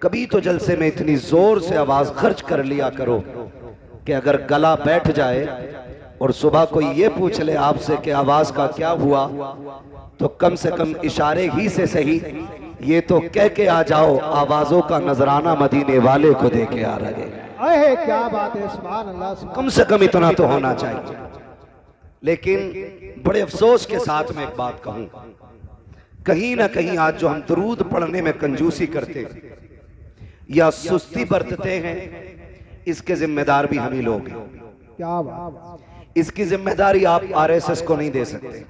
कभी तो जलसे में इतनी जोर से आवाज खर्च कर लिया करो कि अगर गला बैठ जाए और सुबह कोई ये पूछ ले आपसे कि आवाज का क्या हुआ, तो कम से कम इशारे ही से सही ये तो कह के आ जाओ, आवाजों का नजराना मदीने वाले को दे के आ रहे। क्या बात है, सुभान अल्लाह। कम से कम इतना तो होना चाहिए। लेकिन बड़े अफसोस के साथ मैं एक बात कहूं, कहीं ना कहीं आज जो हम दरूद पढ़ने में कंजूसी करते या सुस्ती बरतते हैं, इसके जिम्मेदार भी हम ही लोग हैं। क्या बात। इसकी जिम्मेदारी आप आरएसएस को नहीं दे सकते,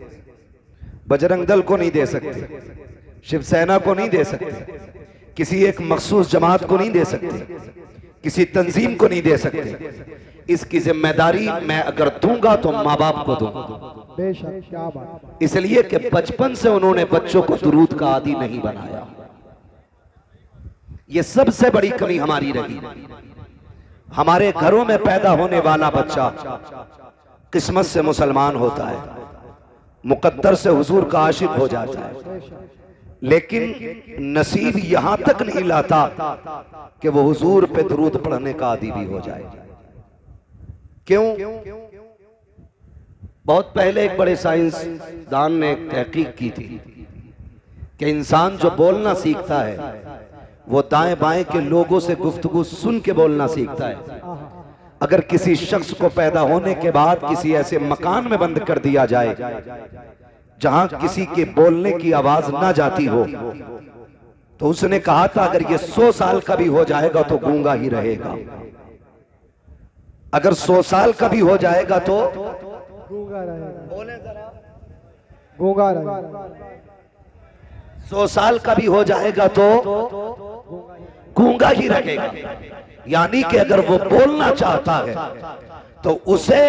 बजरंग दल को नहीं दे सकते, शिवसेना को नहीं दे सकते, किसी एक मखसूस जमात को नहीं दे सकते, किसी तंजीम को नहीं दे सकते। इसकी जिम्मेदारी मैं अगर दूंगा तो माँ बाप को दूंगा। बेशक, क्या बात। इसलिए कि बचपन से उन्होंने बच्चों को दुरूद का आदी नहीं बनाया। ये सबसे बड़ी कमी हमारी रही। हमारे घरों में पैदा होने वाला बच्चा किस्मत से मुसलमान होता है, मुकद्दर से हुजूर का आशिक हो जाता है, लेकिन नसीब यहां तक नहीं लाता कि वो हुजूर पे दुरूद पढ़ने का आदी भी हो जाए। क्यों? बहुत पहले एक बड़े साइंसदान ने एक तहकीक की थी कि इंसान जो बोलना सीखता है वो दाएं बाएं के लोगों से गुफ्तगू सुन के बोलना सीखता है। अगर किसी शख्स को पैदा होने के बाद किसी ऐसे मकान में बंद कर दिया जाए जहां किसी के बोलने की आवाज ना जाती हो, तो उसने कहा था अगर ये 100 साल का भी हो जाएगा तो गूंगा ही रहेगा। अगर 100 साल का भी हो जाएगा तो गूंगा रहेगा। बोले जरा, गूंगा रहेगा। 100 साल का भी हो जाएगा तो गूंगा ही रहेगा। यानी कि अगर वो बोलना चाहता है तो उसे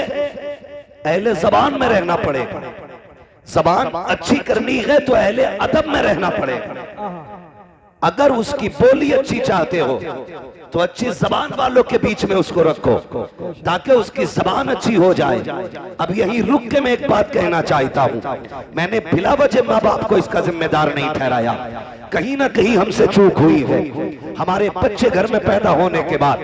अहले ज़बान में रहना पड़ेगा। ज़बान अच्छी करनी है तो अहले अदब में रहना पड़ेगा। अगर उसकी बोली अच्छी चाहते हो तो अच्छी जबान वालों के बीच में उसको रखो ताकि उसकी जबान अच्छी हो जाए। अब यही रुक के मैं एक बात कहना चाहता हूं, मैंने बिला वजह माँ बाप को इसका जिम्मेदार नहीं ठहराया। कहीं ना कहीं हमसे चूक हुई है। हमारे बच्चे घर में पैदा होने के बाद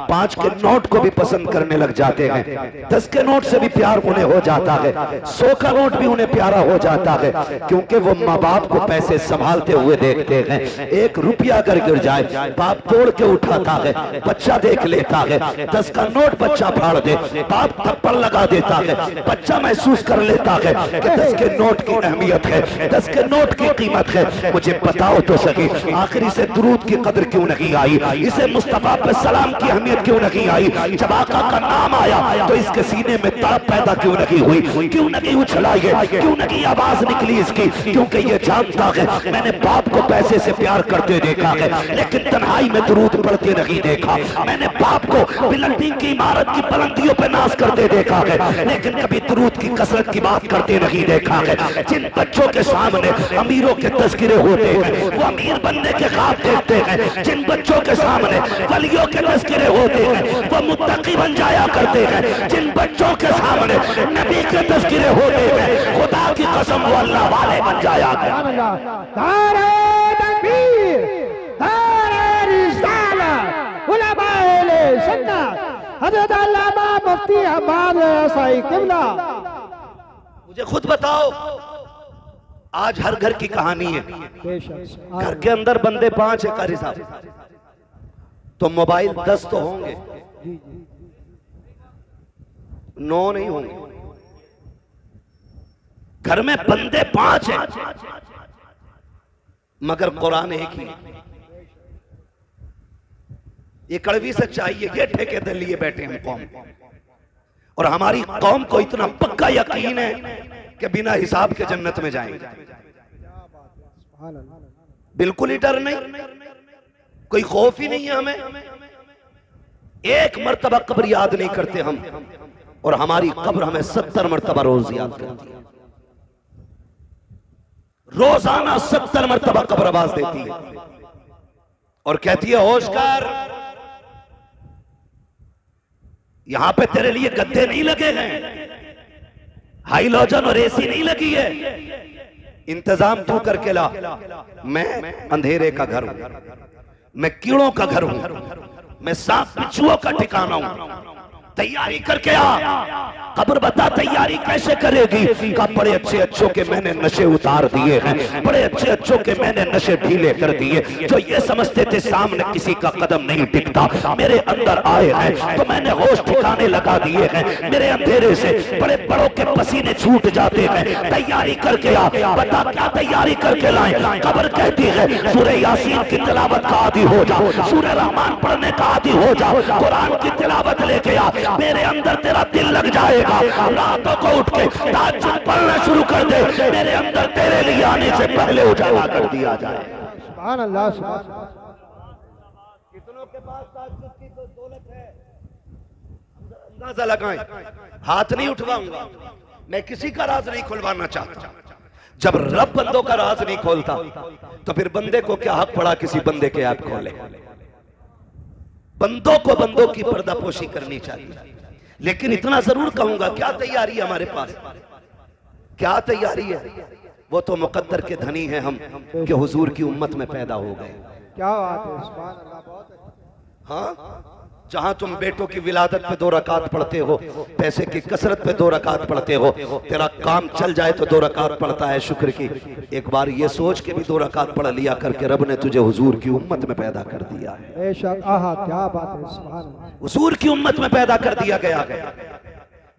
5 के नोट को भी पसंद करने लग जाते हैं, 10 के नोट से भी प्यार उन्हें हो जाता है, 100 का नोट भी उन्हें प्यारा हो जाता है, क्योंकि वो माँ बाप को पैसे संभालते हुए देखते हैं। 1 रुपया अगर गिर जाए बाप तोड़ के उठाता है, बच्चा देख लेता है। 10 का नोट बच्चा फाड़ दे, बाप थप्पड़ लगा देता है, बच्चा महसूस कर लेता है कि 10 के नोट की अहमियत है, 10 के नोट की कीमत है। मुझे बताओ तो सही, आखिरी से दुरूद की कदर क्यों नहीं आई? इसे मुस्तफा पे सलाम की अहमियत क्यों नहीं आई? जब आका का नाम आया तो इसके सीने में तड़प पैदा क्यों नहीं हुई? क्यों नहीं उछला ये? क्यों नहीं आवाज निकली इसकी? क्योंकि ये जानता है मैंने बाप को पैसे से प्यार करते देखा है, लेकिन तन्हाई में दुरूद पढ़ते नहीं देखा। मैंने बाप को बिल्डिंग की इमारत की बुलंदियों पे नाज करते देखा है, लेकिन कभी दुरूद की कसरत की बात करते नहीं देखा है। जिन बच्चों के सामने अमीरों के तस्करे होते हैं वो अमीर बनने के ख्वाब देखते हैं, जिन बच्चों के सामने वलियों के तस्करे होते हैं वो मुत्तकी बन जाया करते हैं, जिन बच्चों के सामने नबी के तस्करे होते हैं खुदा की कसम वो अल्लाह वाले बन जाया मुझे खुद बताओ, आज हर घर की कहानी है। घर के अंदर बंदे 5 है कारी साहब, तो मोबाइल 10 तो होंगे, 9 नहीं होंगे। घर में बंदे 5 हैं मगर कुरान एक ही। ये कड़वी सच्चाई है, ये ठेके लिए बैठे हम कौम, और हमारी कौम को इतना पक्का यकीन है कि बिना हिसाब के जन्नत में जाएंगे। बिल्कुल ही डर नहीं, कोई खौफ ही नहीं है हमें। एक मर्तबा कब्र याद नहीं करते हम, और हमारी कब्र हमें 70 मर्तबा रोज याद करती है। रोजाना 70 मर्तबा कब्र आवाज देती है और कहती है होश कर, यहां पे तेरे लिए गद्दे नहीं लगे हैं, हाइलोजन और एसी नहीं लगी है, इंतजाम तू करके ला। मैं अंधेरे का घर हूं, मैं कीड़ों का घर हूं, मैं सांप बिच्छुओं का ठिकाना हूं। तैयारी करके आ। कब्र बता तैयारी कैसे करेगी? का बड़े अच्छे अच्छों के मैंने नशे उतार दिए हैं, बड़े अच्छे अच्छों के मैंने नशे ढीले कर दिए। जो ये समझते थे सामने किसी का कदम नहीं टिकता, मेरे अंदर आए हैं तो मैंने होश ठिकाने लगा दिए हैं। मेरे अंधेरे से बड़े बड़ों के पसीने छूट जाते हैं। तैयारी करके आ। बता क्या तैयारी करके लाए? कब्र कहती है सूरह यासीन की तिलावत का आदी हो जाओ, सूरह रहमान पढ़ने का आदी हो जाओ, कुरान की तिलावत लेके आ। मेरे अंदर तेरा दिल लग जाएगा। रातों को उठ के ताज्जुद पढ़ना शुरू कर दे, मेरे अंदर तेरे लिए आने से पहले उजाला कर दिया जाए। सुभान अल्लाह, सुभान अल्लाह। कितनों के पास ताज्जुद की तो दौलत है, अंदाजा लगाएं। हाथ नहीं उठवाऊंगा, मैं किसी का राज नहीं खुलवाना चाहता। जब रब बंदों का राज नहीं खोलता तो फिर बंदे को क्या हक पड़ा किसी बंदे के ऐप खोले? बंदों को बंदों की पर्दापोशी करनी चाहिए। लेकिन इतना जरूर कहूंगा, क्या तैयारी है हमारे पास? क्या तैयारी है? वो तो मुकद्दर के धनी हैं हम कि हुजूर की उम्मत में पैदा हो गए। क्या बात है, सुभान अल्लाह, बहुत अच्छा। हाँ, जहां तुम बेटों की विलादत पे 2 रकात पढ़ते हो, पैसे की कसरत पे 2 रकात पढ़ते हो, तेरा काम चल जाए तो 2 रकात पढ़ता है शुक्र की। एक बार ये सोच के भी 2 रकात पढ़ लिया करके रब ने तुझे हुजूर की उम्मत में पैदा कर दिया है। बेशक, आहा क्या बात है, सुभान अल्लाह। हुजूर की उम्मत में पैदा कर दिया गया है।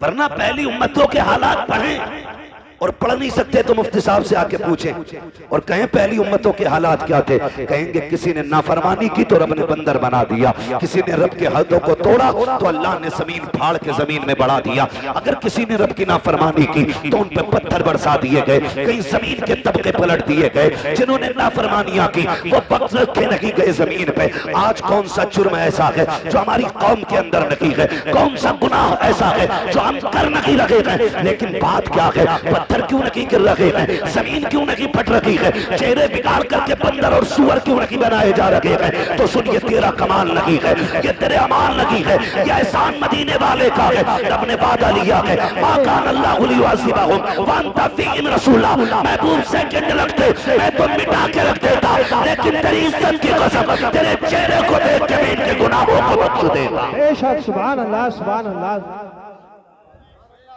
वरना पहली उम्मतों के हालात पढ़ें, और पढ़ नहीं सकते तो मुफ्ती साहब से आके पूछें और कहें पहली उम्मतों के हालात क्या थे। कहेंगे किसी ने नाफरमानी की तो रब ने बंदर बना दिया, किसी ने रब के हदों को तोड़ा तो अल्लाह ने जमीन फाड़ के जमीन में बढ़ा दिया, अगर किसी ने रब की नाफरमानी की तो उन पे पत्थर बरसा दिए गए, कहीं जमीन के तबके पलट दिए गए। जिन्होंने नाफरमानियां की वो बख्श रखे नहीं गए जमीन पे। आज कौन सा जुर्म ऐसा है जो हमारी कौम के अंदर नहीं है? कौन सा गुनाह ऐसा है जो हम कर नहीं रहे हैं? लेकिन बात क्या है, पत्थर क्यों नहीं गिर रहे हैं, जमीन क्यों नहीं फट रही है, चेहरे बिगाड़ करके बंदर और सुअर क्यों नहीं बनाए जा रहे हैं? तो सुन, ये तेरा कमाल नहीं है, ये तेरे अमाल नहीं है, ये एहसान मदीने वाले का है। रब ने वादा लिया है, मा कान अल्लाहु लियुअज़्ज़िबहुम व अंत फ़ीहिम रसूला। महबूब सेकंड लगते मैं तो मिटा के रख देता, लेकिन तेरी इज्जत की कसम तेरे चेहरे को देख के मैं इनके गुनाहों को बख्श देता। बेशक, सुभान अल्लाह, सुभान अल्लाह,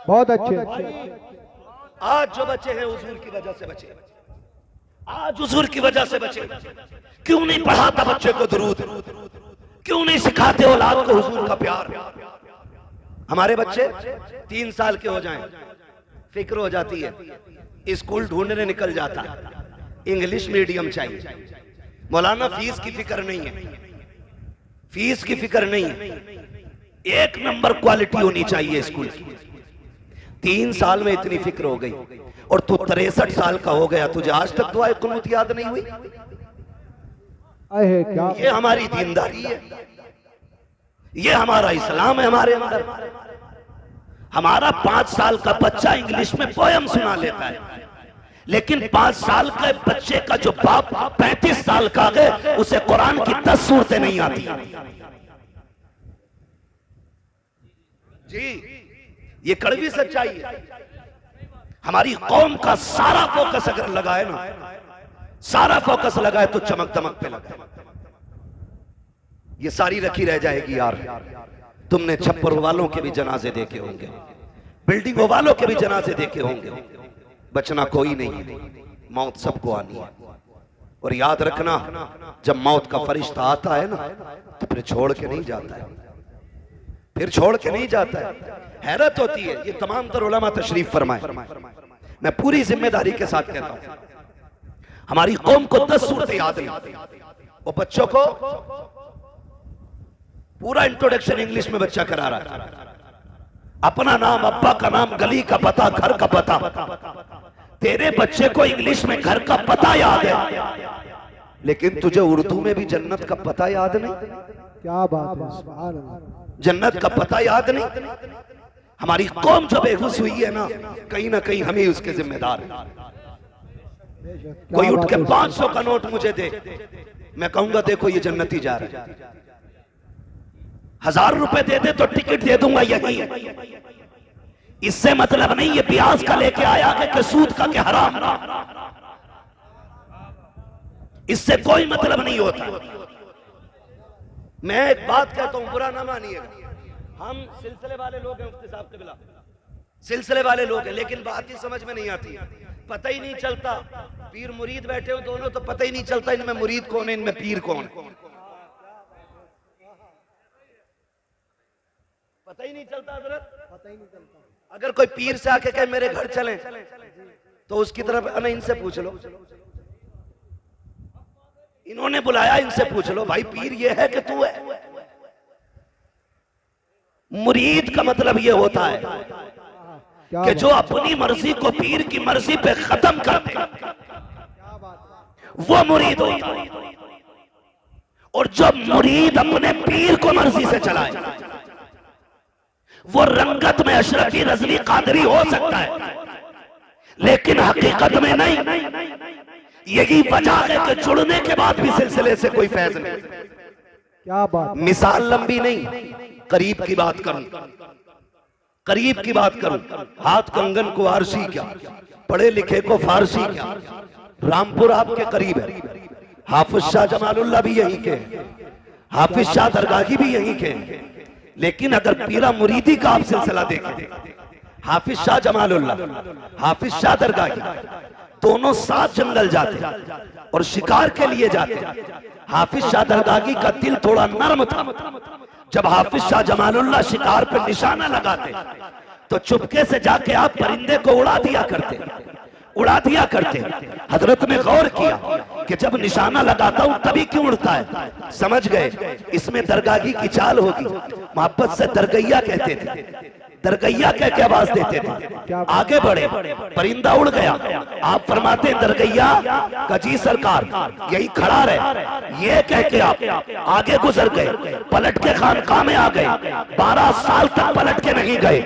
बहुत अच्छे। आज जो बचे हैं हुजूर की वजह से बचे, आज हुजूर की वजह से बचे। क्यों नहीं पढ़ाता बच्चे को दुरूद? क्यों नहीं सिखाते औलाद को हुजूर का प्यार? हमारे बच्चे 3 साल के हो जाएं, फिक्र हो जाती है, स्कूल ढूंढने निकल जाता है, इंग्लिश मीडियम चाहिए। मौलाना फीस की फिक्र नहीं है, फीस की फिक्र नहीं है, 1 नंबर क्वालिटी होनी चाहिए स्कूल की। 3 साल में इतनी फिक्र हो गई और तू 63 साल का हो गया, तुझे आज तक दुआए कुनूत याद नहीं हुई? अहे क्या, ये हमारी दीनदारी है, ये हमारा इस्लाम है हमारे अंदर। हमारा 5 साल का बच्चा इंग्लिश में पोयम सुना लेता है, लेकिन 5 साल के बच्चे का जो बाप 35 साल का है उसे कुरान की 10 सूरतें नहीं आती। जी, ये कड़वी सच्चाई है। हमारी कौम का सारा फोकस अगर लगाए ना, सारा फोकस लगाए तो चमक दमक पे लगाए, ये सारी रखी रह जाएगी। यार तुमने छप्पर वालों के भी जनाजे देखे होंगे, बिल्डिंगों वालों के भी जनाजे देखे होंगे, बचना कोई नहीं है, मौत सबको आनी है। और याद रखना, जब मौत का फरिश्ता आता है ना तो फिर छोड़ के नहीं जाता है, फिर छोड़ के नहीं जाता है। हैरत होती है, ये तमाम तर उलमा तशरीफ फरमाए, मैं पूरी जिम्मेदारी के साथ कहता हूं, हमारी कौम को 10 सूरतें याद नहीं। वो बच्चों को पूरा इंट्रोडक्शन इंग्लिश में बच्चा करा रहा है, अपना नाम, अब्बा का नाम, गली का पता, घर का पता। तेरे बच्चे को इंग्लिश में घर का पता याद है, लेकिन तुझे उर्दू में भी जन्नत का पता याद नहीं। क्या बात है, सुभान अल्लाह। जन्नत का पता याद नहीं। हमारी कौम जो बेहोश हुई है ना कहीं हम ही उसके जिम्मेदार हैं। कोई उठ के 500 का नोट मुझे दे, मैं कहूंगा देखो ये जन्नती जा रहा है। 1000 रुपए दे दे तो टिकट दे दूंगा यही। इससे मतलब नहीं ये ब्याज का लेके आया है कि सूद का के हराम का, इससे कोई मतलब नहीं होता। मैं एक बात कहता हूं, बुरा ना मानिएगा, हम सिलसिले वाले लोग हैं, मुफ्ती साहब के बिला सिलसिले वाले लोग हैं, लेकिन बात ही समझ में नहीं आती, पता ही नहीं चलता। पीर मुरीद बैठे हो दोनों, तो पता ही नहीं चलता इनमें मुरीद कौन है, इनमें पीर कौन है, पता ही नहीं चलता हजरत, पता ही नहीं चलता। अगर कोई पीर से आके कहे मेरे घर चलें, तो उसकी तरफ अना इनसे पूछ लो, इन्होंने बुलाया, इनसे पूछ लो भाई पीर ये है कि तू है। मुरीद का मतलब ये होता है कि जो अपनी मर्जी को पीर की मर्जी पे खत्म कर दे, वो मुरीद होता है। और जब मुरीद अपने पीर को मर्जी से चलाए, वो रंगत में अशरफी रज़वी कादरी हो सकता है, लेकिन हकीकत में नहीं। यही वजह है कि जुड़ने के बाद भी सिलसिले से कोई फैज नहीं। क्या बात। मिसाल लंबी नहीं, करीब की बात करूं, करीब की बात करूं। हाथ कंगन को आरसी क्या, पढ़े लिखे को फारसी क्या। रामपुर आपके करीब है, हाफिज शाह जमालुल्लाह भी यहीं के, हाफिज शाह दरगाही भी यहीं के। लेकिन अगर पीरा मुरीदी का आप सिलसिला देखें, हाफिज शाह जमालुल्लाह, हाफिज शाह दरगाही दोनों साथ जंगल जाते और शिकार के लिए जाते। हाफिज शाह दरगाही का दिल थोड़ा नर्म था, जब हाफिज शाह जमालुल्लाह शिकार पर निशाना लगाते तो चुपके से जाके आप परिंदे को उड़ा दिया करते, उड़ा दिया करते। हजरत ने गौर किया कि जब निशाना लगाता हूं तभी क्यों उड़ता है, समझ गए इसमें दरगाही की चाल होगी। मोहब्बत से दरगैया कहते थे, दरगैया कह के आवाज देते थे। आगे बढ़े, परिंदा उड़ गया, आप फरमाते दरगैया का जी सरकार यही खड़ा रहे, ये कह के आप आगे गुजर गए, पलट के खानकाह में आ गए। 12 साल तक पलट के नहीं गए,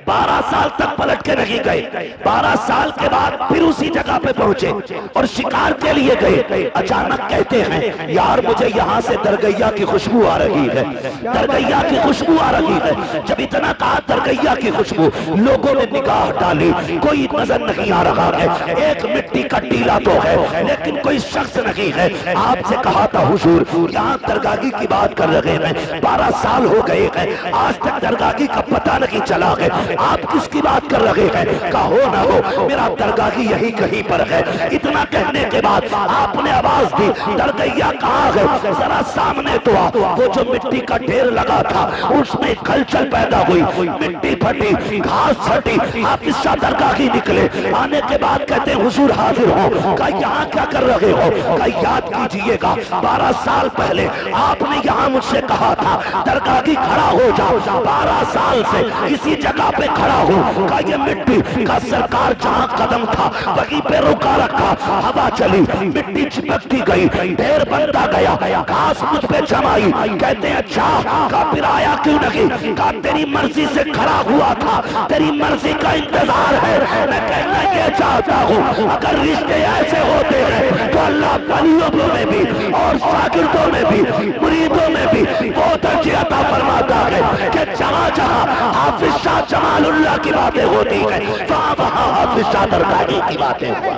12 साल तक पलट के नहीं गए। 12 साल के बाद फिर उसी जगह पे पहुंचे और शिकार के लिए गए। अचानक कहते हैं यार मुझे यहाँ से दरगैया की खुशबू आ रही है, दरगैया की खुशबू आ रही है। जब इतना कहा दरगैया की खुशबू, लोगों ने निगाह डाली, कोई नजर नहीं आ रहा है। एक मिट्टी का टीला तो है लेकिन कोई शख्स नहीं है। आपसे कहा था हुजूर यहाँ दरगाही की बात कर रहे हैं, 12 साल हो गए हैं, आज तक दरगाही का पता नहीं चला है, आप किसकी बात कर रहे हैं? कहो ना हो मेरा दरगाही यही कहीं पर है। इतना कहने के बाद आपने आवाज दी दरगैया कहाँ है, जरा सामने तो आ। वो जो मिट्टी का ढेर लगा था उसमें खलचल पैदा हुई, मिट्टी फटी, घास फटी। हाफिज शाह दरगाही निकले, आने के बाद कहते हुजूर हाजिर हो। कहा यहाँ क्या कर रहे हो? कहा याद कीजिएगा 12 साल पहले आपने यहाँ मुझसे कहा था दरगाही खड़ा हो जाओ, 12 साल से इसी जगह पे खड़ा हो। कहा ये मिट्टी का सरकार जहाँ कदम था वहीं पे रुका रखा, हवा चली, मिट्टी चिपकती गई, ढेर बनता गया, घास मुझ पे जमाई। कहते हैं अच्छा का फिर आया क्यों नहीं? कहा तेरी मर्जी से खड़ा हुआ था, तेरी मर्जी का इंतजार है। मैं कहना ये चाहता हूँ अगर रिश्ते ऐसे होते हैं तो अल्लाह वलियों में भी और शागिर्दों में भी मुरीदों में भी बहुत तरजीह अता फरमाता है कि जहाँ जहाँ हाफिज शाह जमालुल्लाह की बातें होती है वहाँ वहाँ हाफिज शाह दरगाही की बातें हुआ।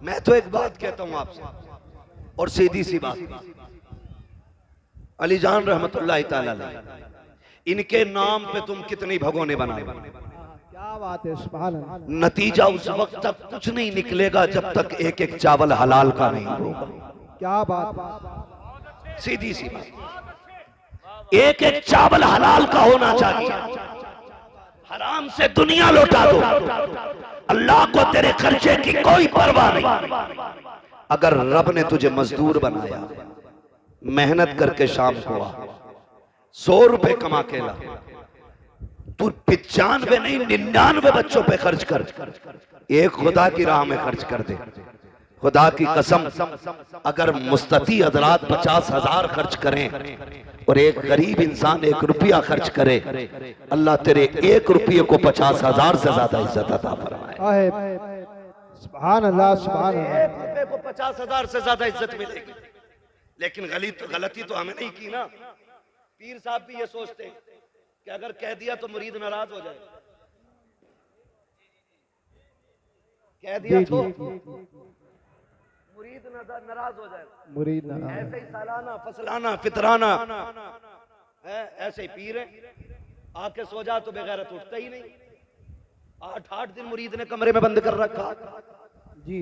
मैं तो एक बात कहता हूं आपसे और सीधी सी बात, अली जान रहमतुल्लाह तआला अलैह, इनके नाम पे तुम कितनी भगोने बनाओ, क्या बात है, सुभान अल्लाह। नतीजा उस वक्त तक कुछ नहीं निकलेगा जब तक एक एक चावल हलाल का नहीं होगा। क्या बात, सीधी सी बात, एक एक चावल हलाल का होना चाहिए। हराम से दुनिया लौटा दो, अल्लाह को तेरे खर्चे की कोई परवाह नहीं। अगर रब ने तुझे मजदूर बनाया, मेहनत करके शाम को आ, 100 रुपए कमा के ला, तू 95 नहीं 99 बच्चों पे खर्च कर, एक खुदा की राह में खर्च कर दे। खुदा की कसम अगर मुस्तती हजरात 50,000 खर्च करें और एक गरीब इंसान 1 रुपया खर्च करे, अल्लाह तेरे 1 रुपये को 50,000 से ज्यादा इज्जत अता फरमाए। सुभान अल्लाह, सुभान अल्लाह। 1 रुपये को 50,000 से ज्यादा इज्जत मिलेगी। लेकिन गलती तो हमें नहीं की ना। पीर साहब भी ये सोचते हैं कि अगर कह दिया तो मुरीद नाराज हो जाए, कह दिया तो मुरीद नाराज हो जाए। मुरीद ऐसे ही सालाना फसलाना फितराना है, ऐसे ही पीर है, आके सो जा तो बेगैरत उठता ही नहीं। 8-8 दिन मुरीद ने कमरे में बंद कर रखा। जी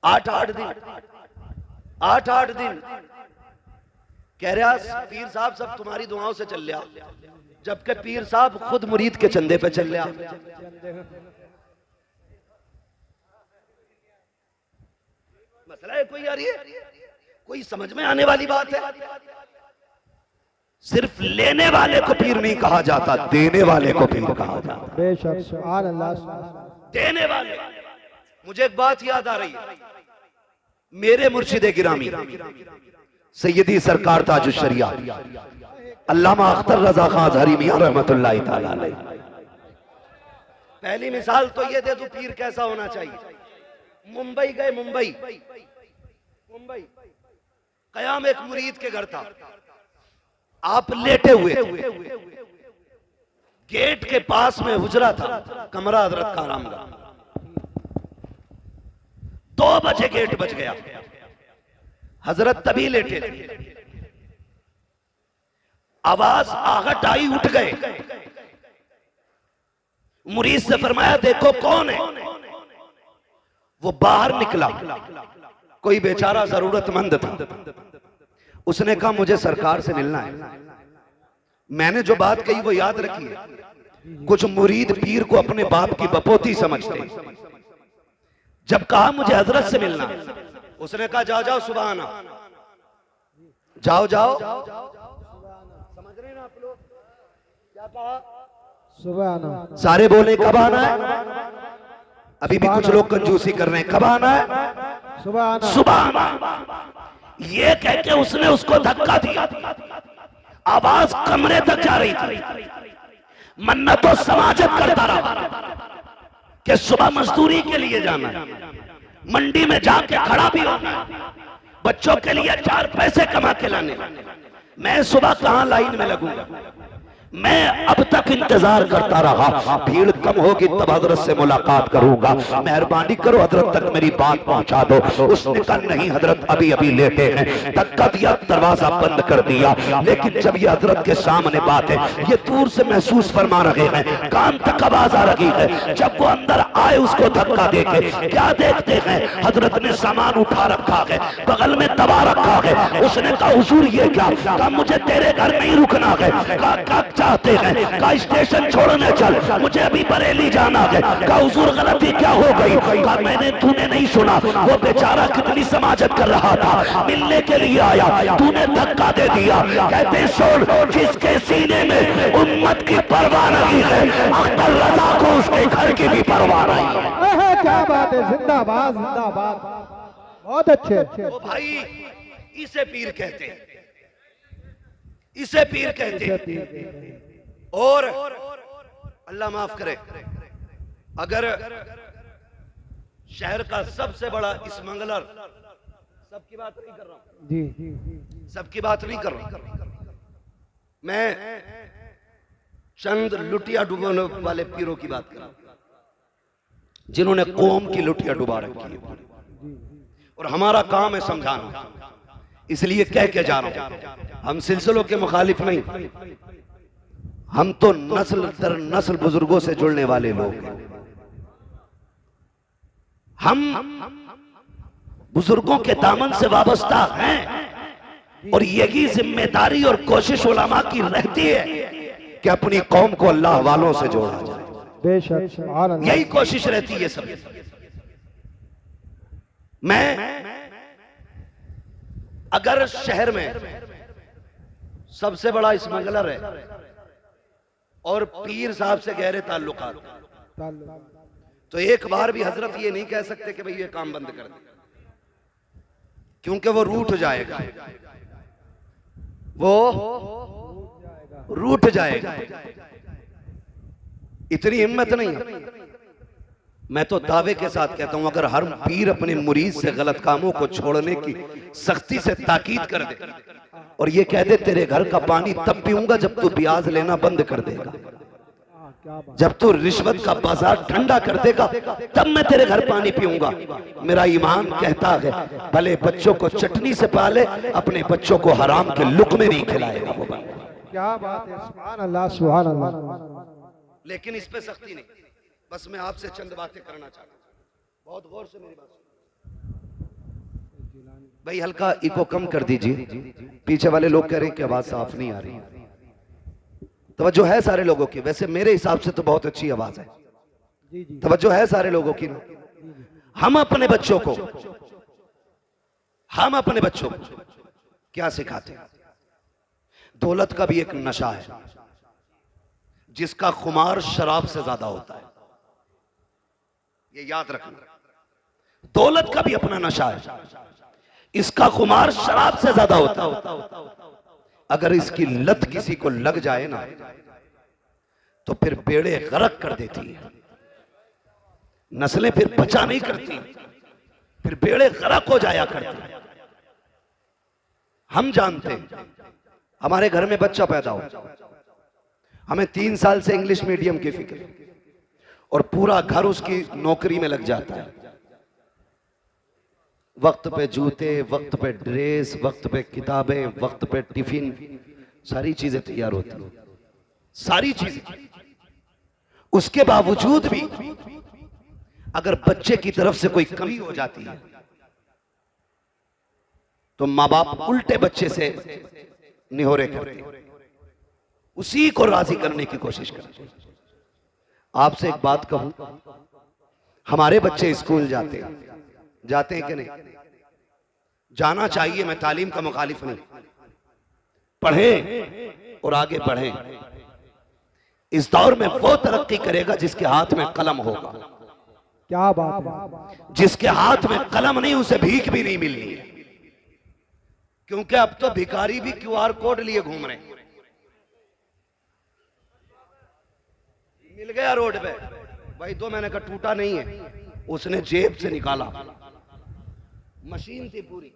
8-8 दिन, 8-8 दिन कह रहा पीर साहब सब तुम्हारी दुआओं से चल लिया, जबकि पीर साहब खुद मुरीद के चंदे पे चल लिया। मसला है कोई यार, ये कोई समझ में आने वाली बात है। सिर्फ लेने वाले को पीर नहीं कहा जाता, देने वाले को पीर कहा जाता। बेशक सुभान अल्लाह। देने वाले। मुझे एक बात याद आ रही है, मेरे मुर्शिदे गिरामी सैयदी सरकार ताजुश शरिया अल्लामा अख्तर रजा खान अज़हरी मियां रहमतुल्लाहि तआला अलैह। पहली मिसाल तो ये दे दूं पीर कैसा होना चाहिए। मुंबई गए, मुंबई कयाम एक मुरीद के घर था, आप लेटे हुए थे, गेट के पास में हुजरा था, कमरा हजरत का आरामगाह। 2 बजे गेट बज गया, हजरत तभी लेटे थे, आवाज आहट आई, उठ गए। मुरीद से फरमाया देखो कौन है। वो बाहर निकला, कोई बेचारा जरूरतमंद था। उसने कहा मुझे सरकार से मिलना है। मैंने जो बात कही वो याद रखिए, कुछ मुरीद पीर को अपने बाप की बपोती समझते। जब कहा मुझे हजरत से मिलना, उसने कहा जाओ जाओ सुबह आना, जाओ जाओ। समझ रहे ना आप लोग क्या कहा? सुबह आना। सारे बोले कब आना है? अभी भी कुछ लोग कंजूसी कर रहे हैं, कब आना है? सुबह आना। सुबह आना। ये कह के उसने उसको धक्का दिया, आवाज कमरे तक जा रही थी। मन्नतों समाजत करता रहा कि सुबह मजदूरी के लिए जाना है, मंडी में जाके खड़ा भी होना है, बच्चों के लिए 4 पैसे कमा के लाने। मैं सुबह कहां लाइन में लगूंगा? मैं अब तक इंतजार करता रहा, भीड़ कम होगी तब हजरत से मुलाकात करूंगा, मेहरबानी करो हजरत तक मेरी बात पहुंचा दो। उसने कहा नहीं हजरत अभी अभी लेटे हैं। धक्का दिया, दरवाजा बंद कर दिया। लेकिन जब ये हजरत के सामने बात है, ये दूर से महसूस फरमा रहे हैं, कान तक आवाज आ रही है। जब वो अंदर आए उसको धक्का देके क्या देखते हैं? हजरत ने सामान उठा रखा है, बगल में दबा रखा है। उसने कहा हुजूर ये क्या? कहा मुझे तेरे घर नहीं रुकना है। कहा चाहते हैं? कहा स्टेशन छोड़ने चल, मुझे अभी बरेली जाना है। कहा हुजूर गलती क्या हो गई? कहा मैंने, तूने नहीं सुना, वो बेचारा कितनी समाजत कर रहा था, मिलने के लिए आया, तूने धक्का दे दिया। कहते सुन, जिसके सीने में उम्मत की परवाह नहीं है, अख्तर रजा को उसके घर की भी परवाह नहीं है। क्या बात है, जिंदाबाद जिंदाबाद, बहुत अच्छे। ओ भाई, इसे पीर कहते हैं, इसे पीर कहते हैं। और अल्लाह माफ करे, अगर शहर का सबसे बड़ा स्मगलर, सबकी बात नहीं कर रहा हूं, जी सबकी बात नहीं कर रहा हूं, मैं चंद लुटिया डुबाने वाले पीरों की बात कर रहा हूं, जिन्होंने कौम की लुटिया डुबा रखी है। और हमारा काम है समझाना, इसलिए कह के जा रहा हूं, हम सिलसिलों के मुखालिफ नहीं, हम तो नस्ल दर नस्ल बुजुर्गों से जुड़ने वाले लोग हैं। हम बुजुर्गों के दामन से वाबस्ता हैं, और यही जिम्मेदारी और कोशिश उलमा की रहती है कि अपनी कौम को अल्लाह वालों से जोड़ा जाए। बेशक सुभान अल्लाह। यही कोशिश रहती है सब। मैं अगर शहर में सबसे बड़ा स्मगलर है और पीर साहब से गहरे ताल्लुकात, तो एक बार भी हजरत ये नहीं कह सकते कि भाई ये काम बंद कर दे, क्योंकि वो रूठ जाएगा, वो रूठ जाएगा। इतनी हिम्मत नहीं है। मैं तो दावे के साथ कहता हूं, अगर हर पीर अपने मुरीद से गलत कामों को छोड़ने की सख्ती से ताकीद कर दे और ये कह दे तेरे घर का पानी तब पीऊंगा जब तू ब्याज लेना बंद कर देगा, जब तू रिश्वत का बाजार ठंडा कर देगा तब मैं तेरे घर पानी पीऊंगा, मेरा ईमान कहता है भले बच्चों को चटनी से पाले, अपने बच्चों को हराम के लुक़मे नहीं खिलाएगा वो बंदा। क्या बात है, सुभान अल्लाह सुभान अल्लाह। लेकिन इस पे सख्ती नहीं। बस मैं आपसे चंद बातें करना चाहता हूं, बहुत गौर से मेरी बात सुनिए। भाई हल्का इको कम कर दीजिए, पीछे वाले लोग कह रहे हैं कि आवाज साफ नहीं आ रही। तवज्जो है सारे लोगों की, वैसे मेरे हिसाब से तो बहुत अच्छी आवाज है, तवज्जो है सारे लोगों की ना। हम अपने बच्चों को क्या सिखाते हैं? दौलत का भी एक नशा है जिसका खुमार शराब से ज्यादा होता है, ये याद रखना। दौलत का भी अपना नशा है, इसका खुमार शराब से ज्यादा होता है। अगर इसकी लत किसी को लग जाए ना तो फिर बेड़े गरक कर देती है, नस्लें फिर बचा नहीं करती, फिर बेड़े गरक हो जाया करते हैं। हम जानते हैं हमारे घर में बच्चा पैदा हो, हमें 3 साल से इंग्लिश मीडियम की फिक्र और पूरा घर उसकी नौकरी में लग जाता है। वक्त पे जूते, वक्त पे ड्रेस, वक्त पे किताबें, वक्त पे टिफिन, सारी चीजें तैयार होती हैं, सारी चीजें। उसके बावजूद भी अगर बच्चे की तरफ से कोई कमी हो जाती है तो माँ बाप उल्टे बच्चे से निहोरे करते हैं, उसी को राजी करने की कोशिश करते हैं। आपसे एक बात कहूं, हमारे बच्चे स्कूल जाते हैं कि नहीं? जाना चाहिए, मैं तालीम का मुखालिफ नहीं, पढ़ें और आगे बढ़ें। इस दौर में वो तरक्की करेगा जिसके हाथ में कलम होगा। क्या बात है, जिसके हाथ में कलम नहीं उसे भीख भी नहीं मिलनी है, क्योंकि अब तो भिखारी भी QR कोड लिए घूम रहे हैं। मिल गया रोड पे भाई 2 महीने का टूटा नहीं है, उसने जेब से निकाला, मशीन थी पूरी,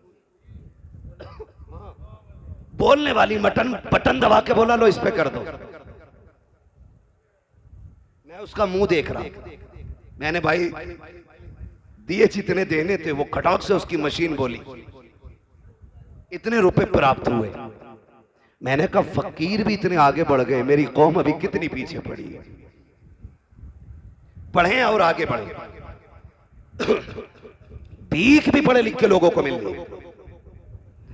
बोलने वाली बटन दबा के बोला लो इस पे कर दो। मैं उसका मुंह देख रहा, मैंने भाई दिए जितने देने थे वो खटाक से उसकी मशीन बोली, इतने रुपए प्राप्त हुए। मैंने कहा फकीर भी इतने आगे बढ़ गए, मेरी कौम अभी कितनी पीछे पड़ी है। पढ़ें और आगे बढ़ें। भीख भी पढ़े लिखे लोगों को मिल रही है।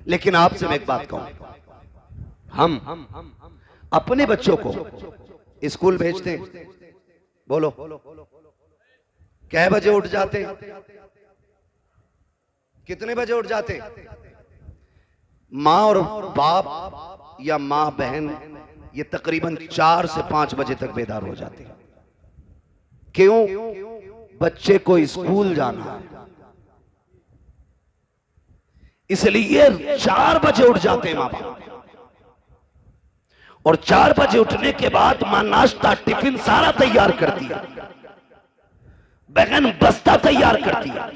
लेकिन आपसे मैं एक बात कहूं, हम अपने बच्चों को स्कूल भेजते हैं, बोलो कै बजे उठ जाते हैं? कितने बजे उठ जाते हैं? माँ और बाप या माँ बहन ये तकरीबन 4 से 5 बजे तक बेदार हो जाते हैं। क्यों? बच्चे को स्कूल जाना है, इसलिए 4 बजे उठ जाते हैं माँ बाप। और 4 बजे उठने के बाद माँ नाश्ता टिफिन सारा तैयार करती है, बहन बस्ता तैयार करती है,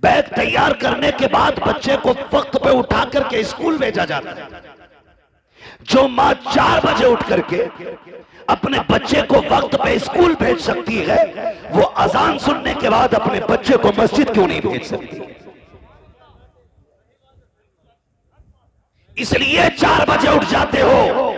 बैग तैयार करने के बाद बच्चे को वक्त पे उठा करके स्कूल भेजा जाता है। जो माँ 4 बजे उठ करके अपने बच्चे को वक्त पे स्कूल भेज सकती है, वो अजान सुनने के बाद अपने बच्चे को मस्जिद क्यों नहीं भेज सकती? इसलिए 4 बजे उठ जाते हो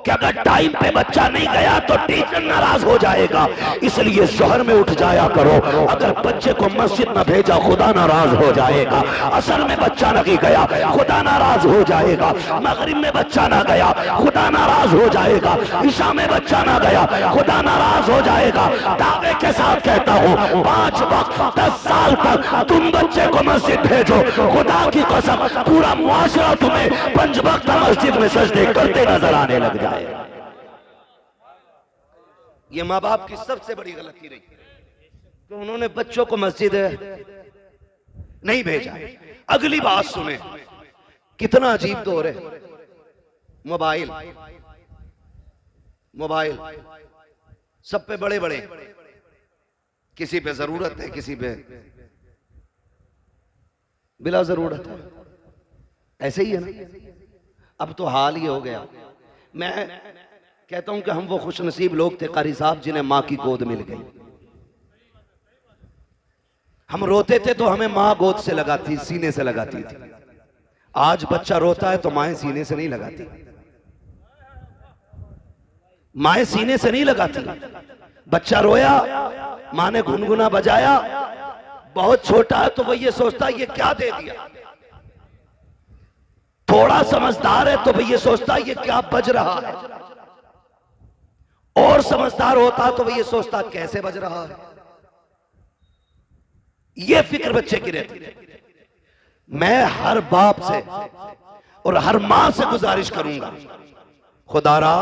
कि अगर टाइम पे बच्चा नहीं गया तो टीचर नाराज हो जाएगा, इसलिए शहर में उठ जाया करो। अगर बच्चे को मस्जिद न भेजा खुदा नाराज हो जाएगा, असर में बच्चा नहीं गया खुदा नाराज हो जाएगा, मगरिब में बच्चा ना गया खुदा नाराज हो जाएगा, ईशा में बच्चा ना गया खुदा नाराज हो जाएगा। दावे के साथ कहता हूँ 5 वक्त 10 साल तक तुम बच्चे को मस्जिद भेजो, खुदा की कसम पूरा मुआशरा तुम्हें 5 वक्त मस्जिद में सजदे करते नजर आने लग जाए। ये माँ बाप की सबसे बड़ी गलती रही कि उन्होंने बच्चों को मस्जिद नहीं भेजा। अगली बात सुने, कितना अजीब दौर है। मोबाइल सब पे बड़े बड़े किसी पे जरूरत है, किसी पे बिला जरूरत है। ऐसे ही है ना। अब तो हाल ही हो गया। मैं कहता हूं कि हम वो खुशनसीब लोग थे कारी साहब जिन्हें मां की गोद मिल गई। हम रोते थे तो हमें मां गोद से लगाती, सीने से लगाती थी। आज बच्चा रोता है तो माएं सीने से नहीं लगाती, माएं सीने से नहीं लगाती। बच्चा रोया, मां ने गुनगुना बजाया, बहुत छोटा है तो वो ये सोचता है ये क्या दे दिया। थोड़ा समझदार है तो वो ये सोचता है ये क्या बज रहा है। और समझदार होता तो वो ये सोचता कैसे बज रहा है। ये फिक्र बच्चे की रहती। मैं हर बाप से और हर मां से गुजारिश करूंगा, खुदारा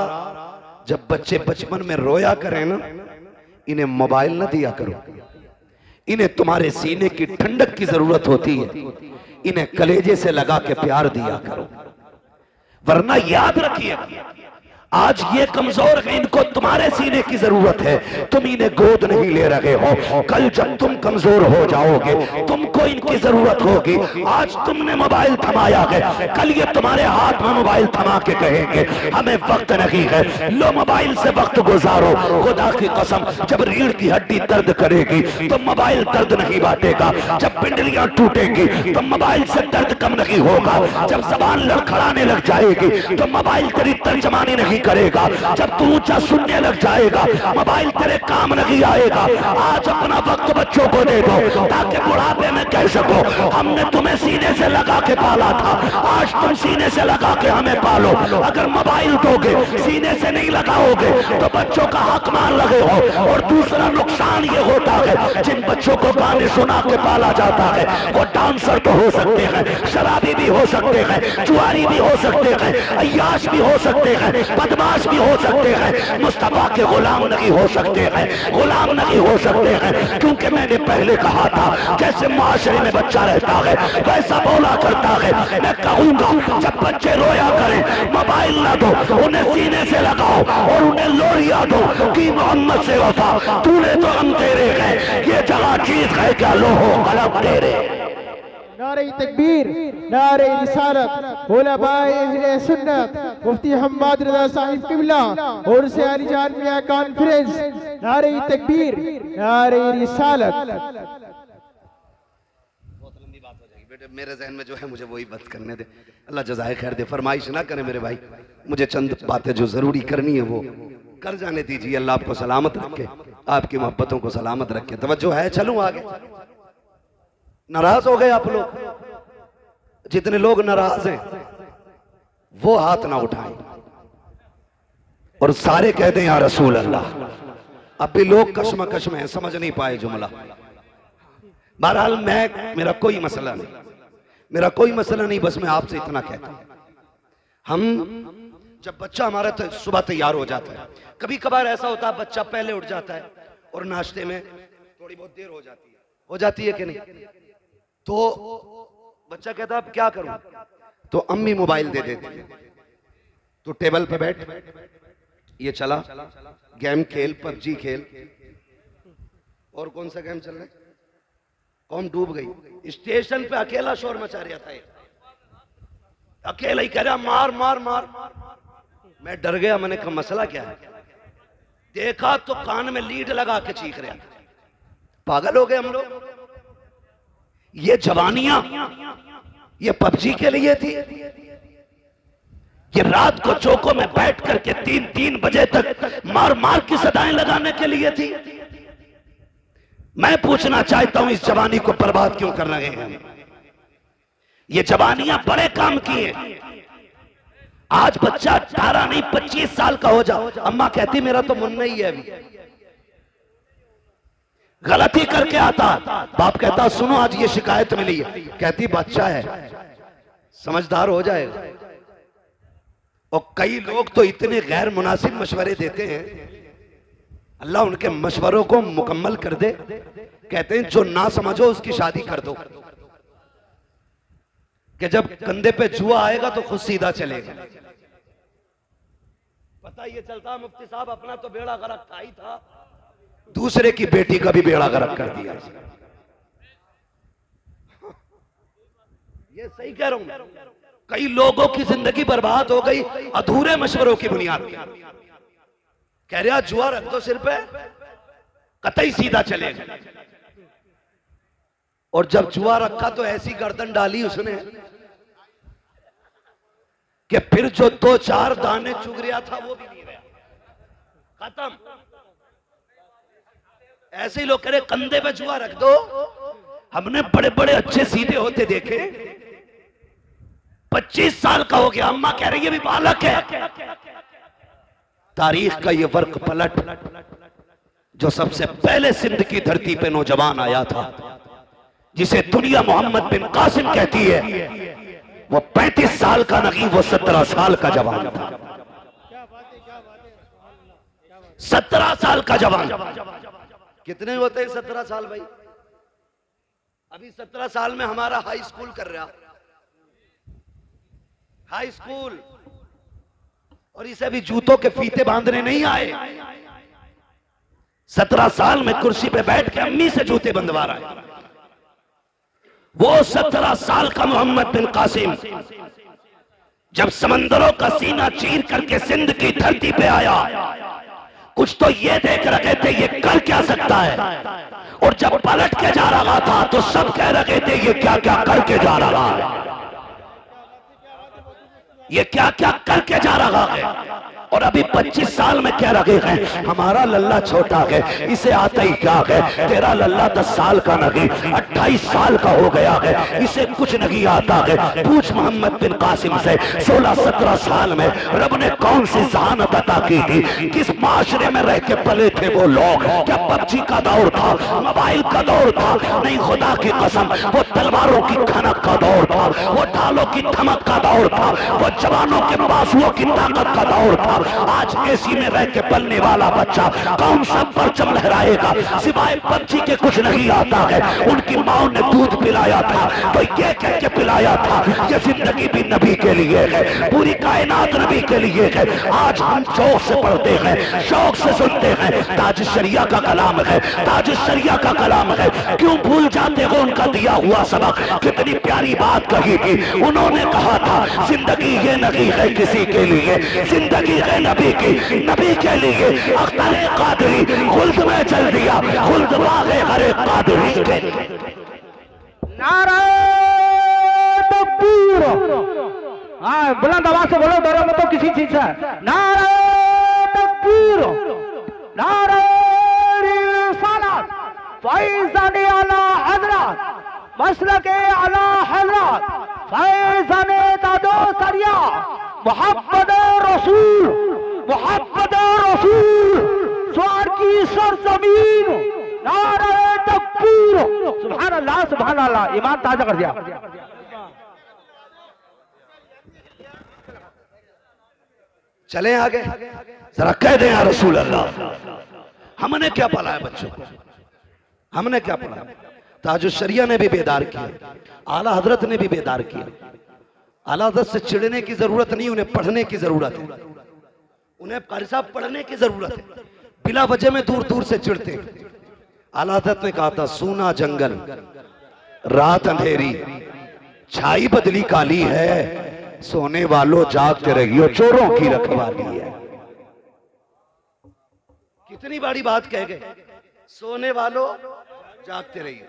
जब बच्चे बचपन में रोया करें ना, इन्हें मोबाइल ना दिया करो। इन्हें तुम्हारे सीने की ठंडक की जरूरत होती है, इन्हें कलेजे से लगा के प्यार दिया करो। वरना याद रखिए आज ये कमजोर है, इनको तुम्हारे सीने की जरूरत है, तुम इन्हें गोद नहीं ले रहे हो। कल जब तुम कमजोर हो जाओगे तुमको इनकी जरूरत होगी। आज तुमने मोबाइल थमाया है, कल ये तुम्हारे हाथ में मोबाइल थमा के कहेंगे हमें वक्त नहीं है, लो मोबाइल से वक्त गुजारो। खुदा की कसम जब रीढ़ की हड्डी दर्द करेगी तो मोबाइल दर्द नहीं बांटेगा, जब पिंडलियां टूटेगी तो मोबाइल से दर्द कम नहीं होगा, जब जबान लड़खड़ाने लग जाएगी तो मोबाइल तेरी तर्जमानी नहीं करेगा, जब तू ऊंचा सुनने लग जाएगा मोबाइल तेरे काम नहीं आएगा। आज अपना वक्त बच्चों को दे दो ताकि बुढ़ापे में कह सको हमने तुम्हें सीने से लगा के पाला था, आज तुम सीने से लगा के हमें पालो। अगर मोबाइल दोगे सीने से नहीं लगाओगे तो बच्चों का हक मान लगे हो। और दूसरा नुकसान ये होता है जिन बच्चों को गाने सुना के पाला जाता है वो डांसर तो हो सकते हैं, शराबी भी हो सकते हैं, जुआरी भी हो सकते हैं, अय्याश भी हो सकते हैं, बदमाश भी हो सकते हैं, मुस्तफा के गुलाम नहीं हो सकते हैं, गुलाम नहीं हो सकते हैं। क्योंकि मैंने पहले कहा था जैसे माशरे में बच्चा रहता है वैसा बोला करता है। मैं कहूंगा जब बच्चे रोया करें मोबाइल ना दो, उन्हें सीने से लगाओ और उन्हें लोरिया दो कि मोहम्मद से वफा तूने तो हम तेरे हैं, ये जगह चीज है क्या लोहो कलम तेरे। नारे तकबीर, नारे रिसालत, उलमाए अहले सुन्नत, मुफ्ती हम्माद रज़ा साहिब किबला और से अली जान मियां कॉन्फ्रेंस। नारे तकबीर, नारे रिसालत। बहुत लंबी बात हो जाएगी बेटे, मेरे जहन में जो है मुझे वही बात करने दे। अल्लाह जज़ाए खैर दे, फरमाइश ना करें मेरे भाई, मुझे चंद बातें जो जरूरी करनी है वो कर जाने दीजिए। अल्लाह आपको सलामत रखे, आपकी मोहब्बतों को सलामत रखे। तवज्जो है, चलूं आगे। नाराज हो गए आप लोग? जितने लोग नाराज हैं वो हाथ ना उठाएं और सारे कह दें या रसूल अल्लाह। अब भी लोग कशमकश में हैं, समझ नहीं पाए जुमला। बहरहाल मेरा कोई मसला नहीं, मेरा कोई मसला नहीं, बस मैं आपसे इतना कहता हूं, हम जब बच्चा हमारा सुबह तैयार हो जाता है, कभी कभार ऐसा होता है बच्चा पहले उठ जाता है और नाश्ते में थोड़ी बहुत देर हो जाती है कि नहीं, तो बच्चा कहता है अब क्या करूं, तो अम्मी मोबाइल दे देती है। तो टेबल पे बैठ, ये चला गेम खेल, पबजी खेल, और कौन सा गेम चल रहा है, कौन डूब गई। स्टेशन पे अकेला शोर मचा रहा था, अकेला ही कह रहा मार मार मार। मैं डर गया, मैंने कहा मसला क्या है, देखा तो कान में लीड लगा के चीख रहा था। पागल हो गए हम लोग। ये जवानियां ये पबजी के लिए थी, ये रात को चौकों में बैठ करके 3-3 बजे तक मार मार की सदाएं लगाने के लिए थी। मैं पूछना चाहता हूं इस जवानी को बर्बाद क्यों कर रहे हैं? ये जवानियां बड़े काम की हैं। आज बच्चा 18 नहीं 25 साल का हो जाओ, अम्मा कहती मेरा तो मुन्ना ही है, अभी गलती करके आता, बाप कहता सुनो आज ये शिकायत मिली है, कहती बच्चा है समझदार हो जाएगा। और कई लोग तो इतने गैर मुनासिब मशवरे देते हैं, अल्लाह उनके मशवरों को मुकम्मल कर दे। कहते हैं जो ना समझो उसकी शादी कर दो, कि जब कंधे पे जुआ आएगा तो खुद सीधा चलेगा। पता ये चलता मुफ्ती साहब अपना तो बेड़ा गर्क था ही था, दूसरे की बेटी का भी बेड़ा गर्क कर दिया। ये सही कह रहा हूं। कई लोगों की जिंदगी बर्बाद हो गई अधूरे मशवरों की बुनियाद पर। कह रहा जुआ रख दो सिर पे, कतई सीधा चलेगा। और जब जुआ रखा तो ऐसी गर्दन डाली उसने कि फिर जो 2-4 दाने चुग रहा था वो भी नहीं रहा, खत्म। ऐसे ही लोग कह रहे कंधे पे जुआ रख दो। हमने बड़े बड़े अच्छे सीधे होते देखे। 25 साल का हो गया, अम्मा कह रही है भी बालक है। तारीख का ये वर्क पलट जो सबसे पहले सिंध की धरती पे नौजवान आया था, जिसे दुनिया मोहम्मद बिन कासिम कहती है, वो 35 साल का नहीं, वो 17 साल का जवान था। 17 साल का जवान। कितने होते हैं 17 साल भाई? अभी 17 साल में हमारा हाई स्कूल कर रहा, हाई स्कूल, और इसे भी जूतों के फीते बांधने नहीं आए। 17 साल में कुर्सी पे बैठ के अम्मी से जूते बंधवा रहा है। वो 17 साल का मोहम्मद बिन कासिम जब समंदरों का सीना चीर करके सिंध की धरती पे आया, कुछ तो ये देख रहे थे ये कर क्या सकता है, और जब पलट के जा रहा था तो सब कह रहे थे ये क्या क्या करके जा रहा है, ये क्या क्या करके जा रहा है। और अभी 25 साल में कह रहे हैं हमारा लल्ला छोटा है, इसे आता ही क्या है। तेरा लल्ला 10 साल का नहीं 28 साल का हो गया है, इसे कुछ नहीं आता है। पूछ मोहम्मद बिन कासिम से 16-17 साल में रब ने कौन सी जहानत अता की थी, किस माशरे में रह के पले थे वो लोग। क्या पबजी का दौर था, मोबाइल का दौर था? नहीं, खुदा की कसम वो तलवारों की खनक का दौर था, वो ढालों की धमक का दौर था, वो जवानों के बाजुओं की ताकत का दौर था। आज एसी में रह के पलने वाला बच्चा कौन सा परचम लहराएगा? सिवाय पबजी के कुछ नहीं आता है। उनकी माँ ने दूध पिलाया था तो ये कह के पिलाया था कि जिंदगी भी नबी के लिए है, पूरी कायनात नबी के लिए है। आज हम शौक से पढ़ते हैं, शौक से सुनते हैं, ताज शरिया का कलाम है, ताज शरिया का कलाम है। क्यों भूल जाते हो उनका दिया हुआ सबक? कितनी प्यारी बात कही थी उन्होंने। कहा था जिंदगी ये नहीं है किसी के लिए, जिंदगी है नबी की, नबी के लिए। अख्तर कादरी खुल्द में चल दिया, खुल्द वागे हरे कादरी के। नारे तकबीर, हाँ बुलंद आवाज से बोलो, डरो मत किसी चीज से। नारे तकबीर, नारे रिसालत, फैज़ाने आला हज़रत, मसलके आला हज़रत, फैज़ाने ताजो सरिया, मोहम्मद रसूल, मोहम्मद रसूल, स्वार की सरजमीन। नारे तकबीर, सुभान अल्लाह, सुभान अल्लाह। ईमान ताजा कर दिया। चलें आगे, जरा कह दें या रसूल अल्लाह। हमने क्या पढ़ा है बच्चों को? हमने क्या पढ़ा? ताजुल शरिया ने भी बेदार किया, आला हजरत ने भी बेदार किया। आला हजरत से चिढ़ने की जरूरत नहीं, उन्हें पढ़ने की जरूरत है। उन्हें कारी साहब पढ़ने की जरूरत है, बिला वजह में दूर दूर से चिढ़ते। आला हजरत ने कहा था सूना जंगल रात अंधेरी, छाई बदली काली है, सोने वालों जागते रहियो, चोरों की रखवाली है। कितनी बड़ी बात कह गए, सोने वालों जागते रहियो,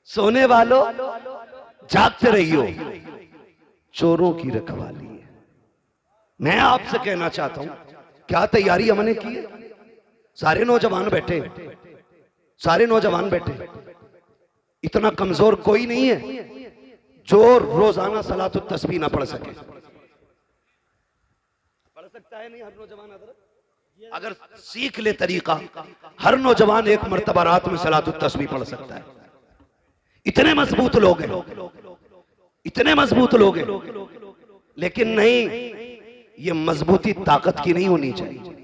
सोने वालों जागते रहियो, चोरों की रखवाली है। मैं आपसे कहना चाहता हूं, क्या तैयारी हमने की है? सारे नौजवान बैठे, सारे नौजवान बैठे, इतना कमजोर कोई नहीं है जो रोजाना सलातुत तस्बीह ना पढ़ सके। पढ़ सकता है नहीं हर नौजवान? अगर सीख ले तरीका, हर नौजवान एक मर्तबा रात में सलातुत तस्बीह पढ़ सकता है। इतने मजबूत लोग हैं, इतने मजबूत लोग हैं। लेकिन नहीं, ये मजबूती ताकत की नहीं होनी चाहिए,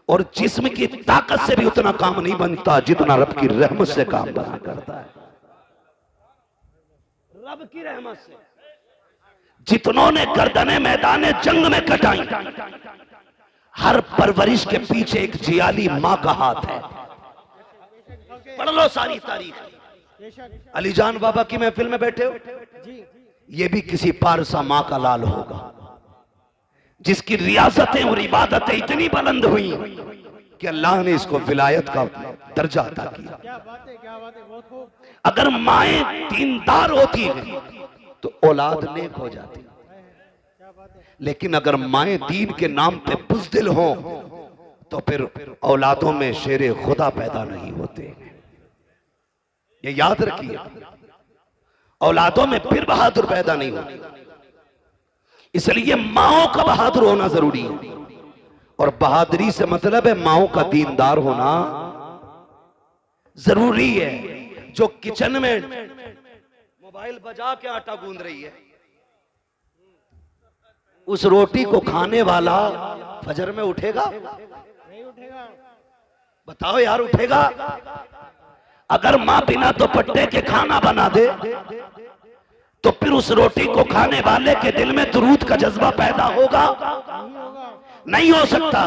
और जिस्म की ताकत से भी उतना काम नहीं बनता जितना रब की रहमत से काम बना करता है। रब की रहमत से जितनों ने गर्दने मैदाने जंग में कटाई, हर परवरिश के पीछे एक जियाली मां का हाथ है। पढ़ लो सारी तारीख। अलीजान बाबा की महफिल में बैठे हो, ये भी किसी पारसा माँ का लाल होगा जिसकी रियासतें और इबादतें इतनी बुलंद हुई कि अल्लाह ने इसको विलायत का दर्जा अता किया। क्या बात है, क्या बात है, बहुत खूब। अगर माएं दीनदार होती हैं तो औलाद नेक हो जाती, लेकिन अगर माएं दीन के नाम पे बुज़दिल हो तो फिर औलादों में शेरे खुदा पैदा नहीं होते। ये याद रखिए, औलादों में फिर बहादुर पैदा नहीं होते। इसलिए माओं का बहादुर होना जरूरी है, और बहादुरी से मतलब है माओं का दीनदार होना जरूरी है। जो किचन में मोबाइल बजा के आटा गूंद रही है, उस रोटी को खाने वाला फजर में उठेगा? नहीं उठेगा। बताओ यार, उठेगा? अगर मां बिना दुपट्टे के खाना बना दे तो फिर उस रोटी को खाने वाले के दिल में दुरूद का जज्बा पैदा होगा? नहीं हो सकता।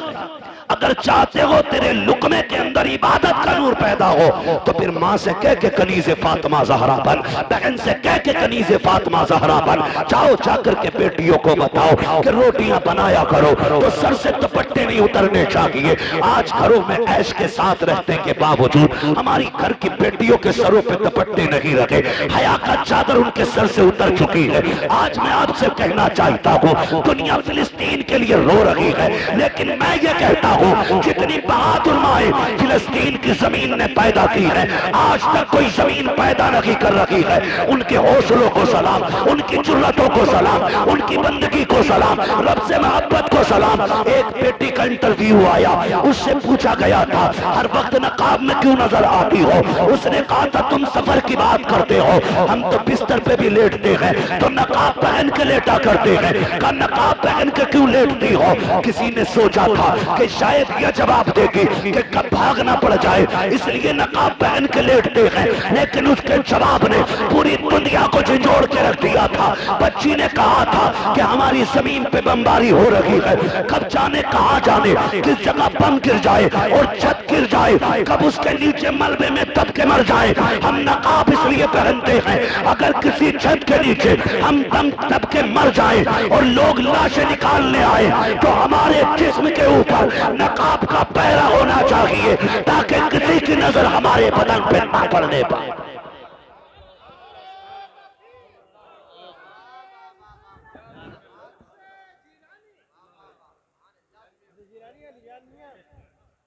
अगर चाहते हो तेरे लुकमे के अंदर इबादत का नूर पैदा हो तो फिर माँ से कह के कनीज़े फातिमा ज़हरा बन, बहन से कह के कनीज़े फातिमा ज़हरा बन। जाओ जाकर के बेटियों को बताओ कि रोटियां बनाया करो तो सर से दुपट्टे नहीं उतरने चाहिए। आज घरों में ऐश के साथ रहने के बावजूद हमारी घर की बेटियों के सरों पे दुपट्टे नहीं रखे, हया का चादर उनके सर से उतर चुकी है। आज मैं आपसे कहना चाहता हूँ, दुनिया फिलिस्तीन के लिए रो रही है, लेकिन मैं ये कहता हूँ जितनी बहादुर माएं फिलिस्तीन की जमीन ने पैदा की है, आज तक कोई जमीन पैदा नहीं कर रही है। उनके हौसलों को सलाम, उनकी जुर्रतों को सलाम, उनकी बंदगी को सलाम, रब से मोहब्बत को सलाम। एक बेटी का इंटरव्यू आया, उससे पूछा गया था हर वक्त नकाब में क्यों नजर आती हो? उसने कहा था तुम सफर की बात करते हो, हम तो बिस्तर पे भी लेटते हैं, तो नकाब पहन के लेटा करते हैं। का नकाब पहन के क्यों लेटती हो? किसी ने सोचा था कि शायद यह जवाब देगी कि कब भागना पड़ जाए, इसलिए नकाब पहन के लेटते हैं, लेकिन उसके जवाब ने पूरी दुनिया को झंझोड़ के रख दिया था। बच्ची ने कहा था कि हमारी जमीन पे बमबारी हो रही है, कब जाने कहां जाने, किस जगह बम गिर जाए और छत गिर जाए, कब उसके नीचे मलबे में दब के मर जाए। हम नकाब इसलिए पहनते हैं अगर किसी छत के नीचे हम दम दब के मर जाए और लोग लाशें निकालने आए तो हमारे जिस्म के ऊपर नकाब का पहरा होना चाहिए ताकि किसी की नजर हमारे बदन पे ना पड़ने पाए।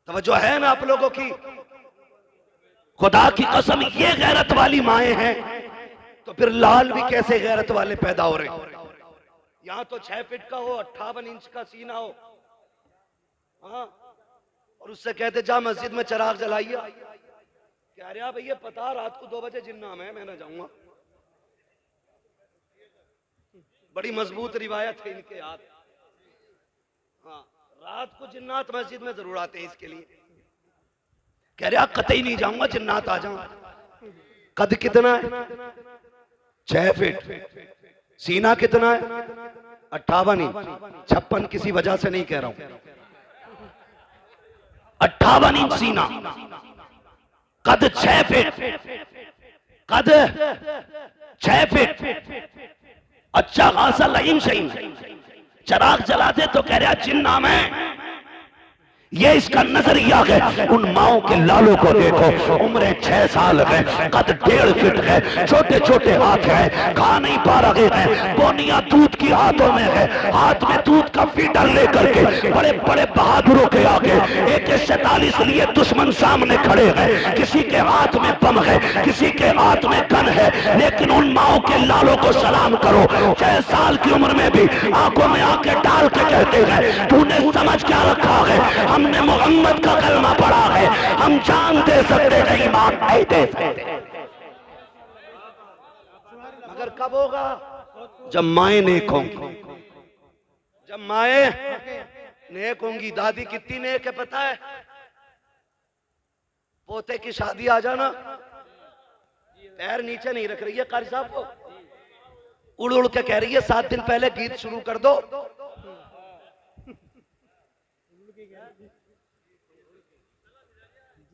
तवज्जो है ना आप लोगों की? खुदा की कसम, ये गैरत वाली माएं हैं तो फिर लाल भी कैसे गैरत वाले पैदा हो रहे हैं। यहां तो 6 फीट का हो, 58 इंच का सीना हो, हाँ, और उससे कहते जा मस्जिद में चिराग जलाइए। कह रहे भैया पता रात को 2 बजे जिन्ना में मैं ना जाऊंगा। बड़ी मजबूत रिवायत है इनके याद। हाँ, रात को जिन्नात मस्जिद में जरूर आते हैं इसके लिए। कह रहे कतई नहीं जाऊंगा, जिन्नात आ जाऊं। कद कितना है? 6 फीट। सीना कितना है? 58 इंच। 56 किसी वजह से नहीं कह रहा हूं, 58 इंच सीना, कद 6 फीट, कद 6 फीट। अच्छा खासा लईम शहीन, चिराग जलाते तो कह रहा जिन्ना में। ये इसका नजरिया है। उन माओं के लालों को देखो, उम्रें 6 साल है, कद 1.5 फीट है, छोटे छोटे हाथ हैं, खा नहीं पा रहे हैं, बोनिया दूध की हाथों में है, हाथ में दूध का फीडर लेकर के बड़े बड़े बहादुरों के आगे AK-47 लिए दुश्मन सामने खड़े हैं। किसी के हाथ में बम है, किसी के हाथ में गन है, लेकिन उन माओं के लालों को सलाम करो। 6 साल की उम्र में भी आंखों में आंखें डाल के कहते हैं तूने समझ क्या रखा है, हमने मोहम्मद का कलमा पढ़ा है, हम जान दे सकते हैं, ईमान नहीं दे सकते। मगर कब होगा? जब माएं नेक होंगी, जब माएं नेक होंगी। दादी कितनी नेक है पता है? पोते की शादी आ जाना, पैर नीचे नहीं रख रही है, कारी साहब को उड़ उड़ के कह रही है 7 दिन पहले गीत शुरू कर दो।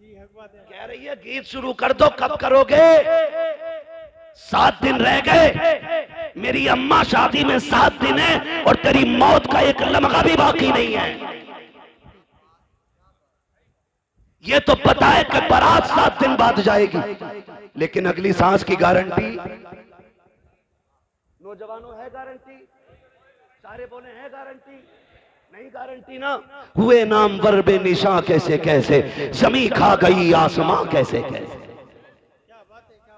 कह रही है गीत शुरू कर दो, कब करोगे? 7 दिन रह गए, मेरी अम्मा शादी में 7 दिन है और तेरी मौत का एक लम्हा भी बाकी नहीं है। ये तो पता है कि बारात 7 दिन बाद जाएगी, लेकिन अगली सांस की गारंटी नौजवानों है गारंटी? सारे बोले है गारंटी? नहीं गारंटी ना। हुए नाम वर्बे निशा कैसे कैसे, जमी खा गई आसमां कैसे कैसे।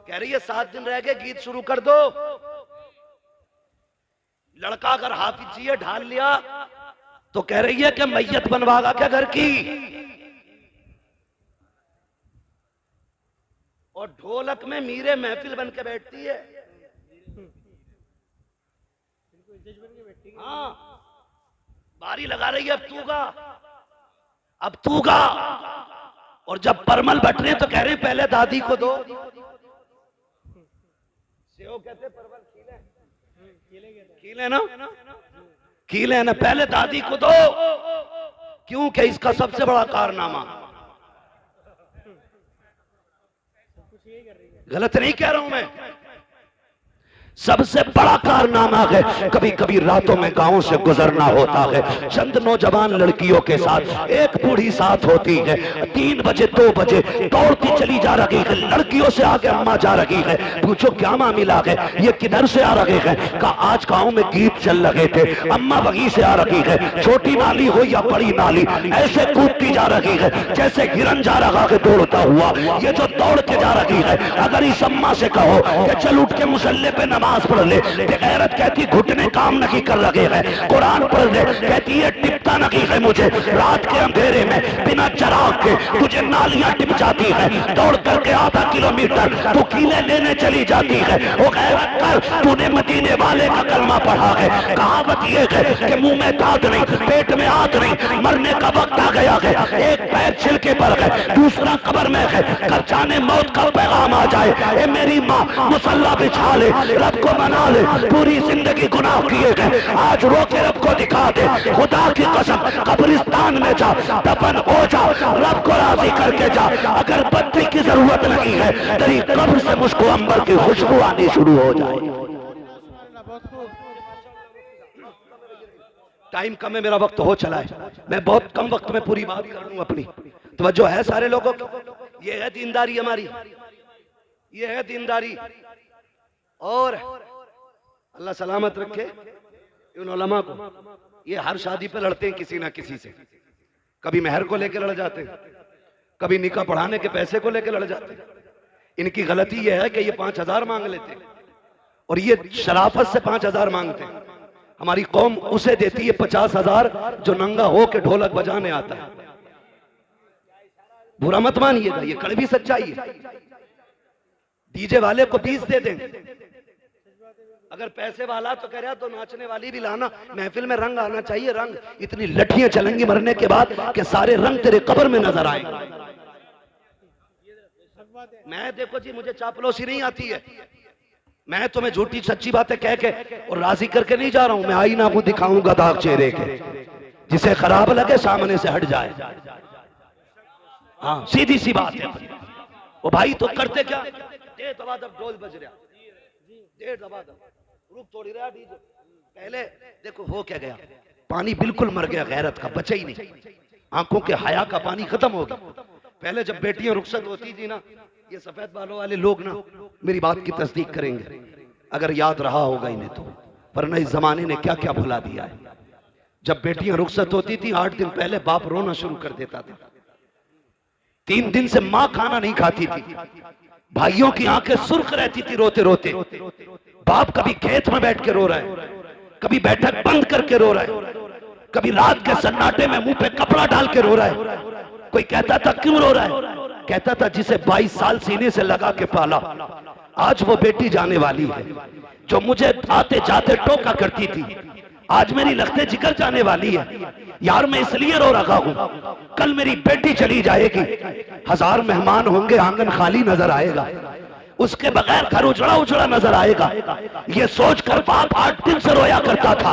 कह रही है 7 दिन रह गए, गीत शुरू कर दो। लड़का अगर हाफिज चाहिए ढाल लिया तो कह रही है कि मैयत बनवागा क्या घर की? और ढोलक में मीरे महफिल बन के बैठती है। हाँ, बारी लगा रही है, अब तू गा। और जब परमल बट रहे तो कह रहे पहले दादी को दो। सेव कहते परमल खीले ना, खीले ना, पहले दादी को दो। क्यों? कि इसका सबसे बड़ा कारनामा। गलत नहीं कह रहा हूं मैं, सबसे बड़ा कारनामा है। कभी कभी रातों में गांव से गुजरना होता है, चंद नौजवान लड़कियों के साथ, एक बूढ़ी साथ होती है। 3 बजे 2 बजे दौड़ती चली जा रही है, लड़कियों से आगे अम्मा जा रही है। पूछो क्या मामला है? ये किधर से आ रहे हैं? कहा आज गांव में गीत चल रहे थे, अम्मा वहीं से आ रही है। छोटी नाली हो या बड़ी नाली, ऐसे कूदती जा रही है जैसे हिरन जा रहा है दौड़ता हुआ। ये जो दौड़ के जा रही है, अगर इस अम्मा से कहो कि चल उठ के मुसल्ले पे नमाज पढ़ ले, गैरत कहती घुटने काम नहीं कर रहे हैं। कुरान पढ़ ले, कहती है टिपता नहीं है मुझे। रात के अंधेरे में बिना चराग के तुझे नालियां टिप जाती है। दौड़ करके आधा किलोमीटर तू कीले लेने चली जाती है। वो गैरत कर, तूने मदीने वाले का कलमा पढ़ा है। कहावत ये है कि मुंह में दांत नहीं, पेट में आग नहीं, मरने का वक्त आ गया है। एक पैर छिलके पर है, दूसरा कब्र में है। कर जाने मौत का पैगाम आ जाए, ए मेरी माँ मुसल्ला बिछा ले, रब को मना ले। पूरी जिंदगी गुनाह किए गए, आज रो के रब को दिखा दे। खुदा की कसम कब्रिस्तान में जा, दफन हो जा, रब को राजी करके जा। अगर बत्ती की जरूरत नहीं है, तेरी कब्र से मुझको अंबर की खुशबू आनी शुरू हो जाए। टाइम कम है, मेरा वक्त हो चला है, मैं बहुत कम वक्त में पूरी बात कर लूं अपनी। तवज्जो है सारे लोगों की? ये है दीनदारी हमारी, ये है दीनदारी। और अल्लाह सलामत रखे इन उलमा को। ये हर शादी पे लड़ते हैं किसी ना किसी से। कभी मेहर को लेकर लड़ जाते हैं, कभी निकाह पढ़ाने के पैसे को लेकर लड़ जाते हैं। इनकी गलती यह है कि ये 5000 मांग लेते हैं और ये शराफत से 5000 मांगते हैं। हमारी कौम उसे देती है 50,000 जो नंगा हो के ढोलक बजाने आता है। बुरा मत मानिएगा, ये कड़वी सच्चाई है। डीजे वाले को 20 दे देंगे, अगर पैसे वाला तो कह रहा तो नाचने वाली भी लाना। महफिल में रंग आना चाहिए, रंग। इतनी लठियां चलेंगी मरने के बाद कि सारे रंग तेरे कब्र में नजर आएंगे। मैं देखो जी, मुझे चापलूसी नहीं आती है, मैं तुम्हें झूठी सच्ची बातें कह के और राजी करके नहीं जा रहा हूं। मैं आईना को दिखाऊंगा दाग चेहरे के, जिसे खराब लगे सामने से हट जाए। हाँ, सीधी सी बात है। वो भाई तो करते क्या, दे दबा दब ढोल बज रहा, दे दबा दब रुक तोड़ी रहा डीजे। पहले देखो हो क्या गया, पानी बिल्कुल मर गया, गैरत का बचा ही नहीं। आंखों के हया का पानी खत्म हो गया। पहले जब बेटियां रुखसत होती थी ना, ये सफेद बालों वाले लोग ना मेरी बात की तस्दीक करेंगे अगर याद रहा होगा इन्हें तो, वरना इस जमाने ने क्या क्या भुला दिया है। जब बेटियां रुखसत होती थी 8 दिन पहले बाप रोना शुरू कर देता था। 3 दिन से मां खाना नहीं खाती थी, भाइयों की आंखें सुर्ख रहती थी रोते रोते। बाप कभी खेत में बैठ के रो रहा है, कभी बैठक बंद करके रो रहा है, कभी रात के सन्नाटे में मुंह पे कपड़ा डाल के रो रहा है। कोई कहता था क्यों रो रहा है, कहता था जिसे 22 साल सीने से लगा के पाला, आज वो बेटी जाने वाली है। जो मुझे आते जाते टोका करती थी, आज मेरी लगते जिगर जाने वाली है। यार मैं इसलिए रो रहा हूं, कल मेरी बेटी चली जाएगी, 1000 मेहमान होंगे, आंगन खाली नजर आएगा। उसके बगैर घर उजड़ा उजड़ा नजर आएगा। ये सोचकर बाप 8 दिन से रोया करता था।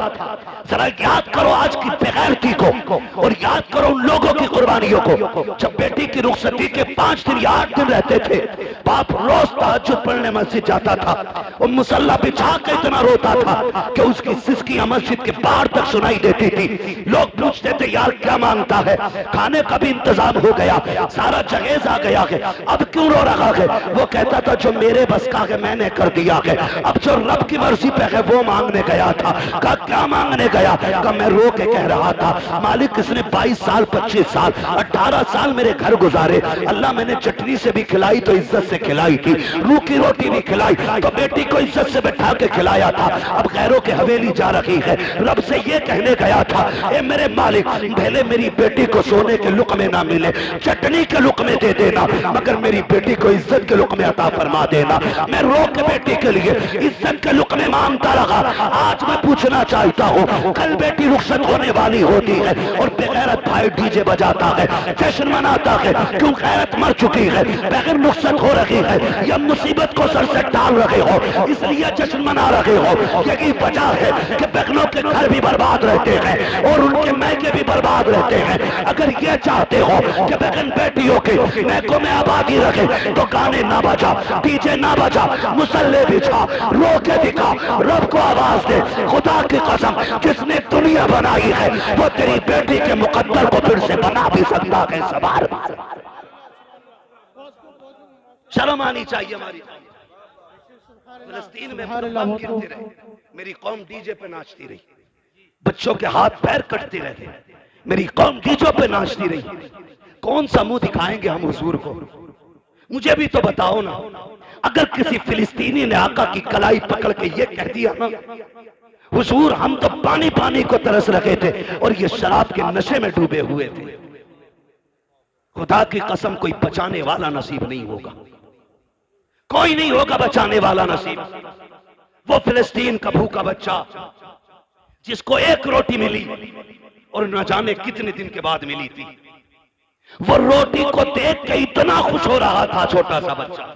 जरा याद करो आज की बेगैरती को और याद करो उन लोगों की कुर्बानियों को। जब बेटी की रुखसती के 5 दिन या 8 दिन रहते थे, बाप रोज तहज्जुद पढ़ने मस्जिद जाता था और मुसल्ला बिछा के इतना रोता था कि उसकी सिसकियां मस्जिद के बाहर तक सुनाई देती थी। लोग पूछते थे यार क्या मांगता है, खाने का भी इंतजाम हो गया, सारा जहेज आ गया है, अब क्यों रो रहा है? वो कहता था जो मेरे बस का है मैंने कर दिया है, अब जो रब की मर्जी पे है वो मांगने गया था। कहा क्या मांगने गया? कहा मैं रो के कह रहा था मालिक इसने 22 साल 25 साल 18 साल मेरे घर गुजारे, अल्लाह मैंने चटनी से भी खिलाई तो इज्जत से खिलाई थी, रूखी रोटी भी खिलाई तो बेटी को इज्जत से बैठा के खिलाया था, अब गैरों के हवेली जा रही है, रब से ये कहने गया था ए मेरे मालिक पहले मेरी बेटी को सोने के लुक़मे ना मिले, चटनी के लुक़मे दे देना, मगर मेरी बेटी को इज्जत के लुक़मे अता फरमा देना। मैं रो के बेटी के लिए इज्जत के लुक़मे मांगता रहा। आज मैं पूछना चाहता हूँ कल बेटी रुखसत होने वाली होती है और बेगैरत भाई डीजे बजाता है, जश्न मनाता है, क्यों गैरत मर चुकी है, बगैर रुखसत हो रही है, या मुसीबत को सर से डाल रहे हो इसलिए जश्न मना रहे हो। यही वजह है कि बहनों के घर भी बर्बाद रहते हैं और उनके मैके भी बर्बाद रहते हैं। अगर ये चाहते हो कि बहन बेटियों के मैकों में आबादी रखे तो गाने ना बजा, डीजे ना बजा, मुसल्ले बिछा, रो के दिखा, रब को आवाज दे। खुदा की कसम जिसने दुनिया बनाई है वो तेरी बेटी के मुकद्दर को फिर से बना भी सकता है। सवार शर्म आनी चाहिए हमारी। फिलिस्तीन में बम गिरते रहे, मेरी कौम डीजे पे नाचती रही, बच्चों के हाथ पैर कटते रहे, मेरी कौम डीजे पे नाचती रही। कौन सा मुंह दिखाएंगे हम हुजूर को? मुझे भी तो बताओ ना। अगर किसी फिलिस्तीनी ने आका की कलाई पकड़ के ये कह दिया ना हुजूर हम तो पानी पानी को तरस रखे थे और ये शराब के नशे में डूबे हुए थे, खुदा की कसम कोई बचाने वाला नसीब नहीं होगा, कोई नहीं होगा बचाने वाला नसीब। वो फिलिस्तीन का भूखा बच्चा जिसको एक रोटी मिली और न जाने कितने दिन के बाद मिली थी, वो रोटी को देख के इतना खुश हो रहा था छोटा सा बच्चा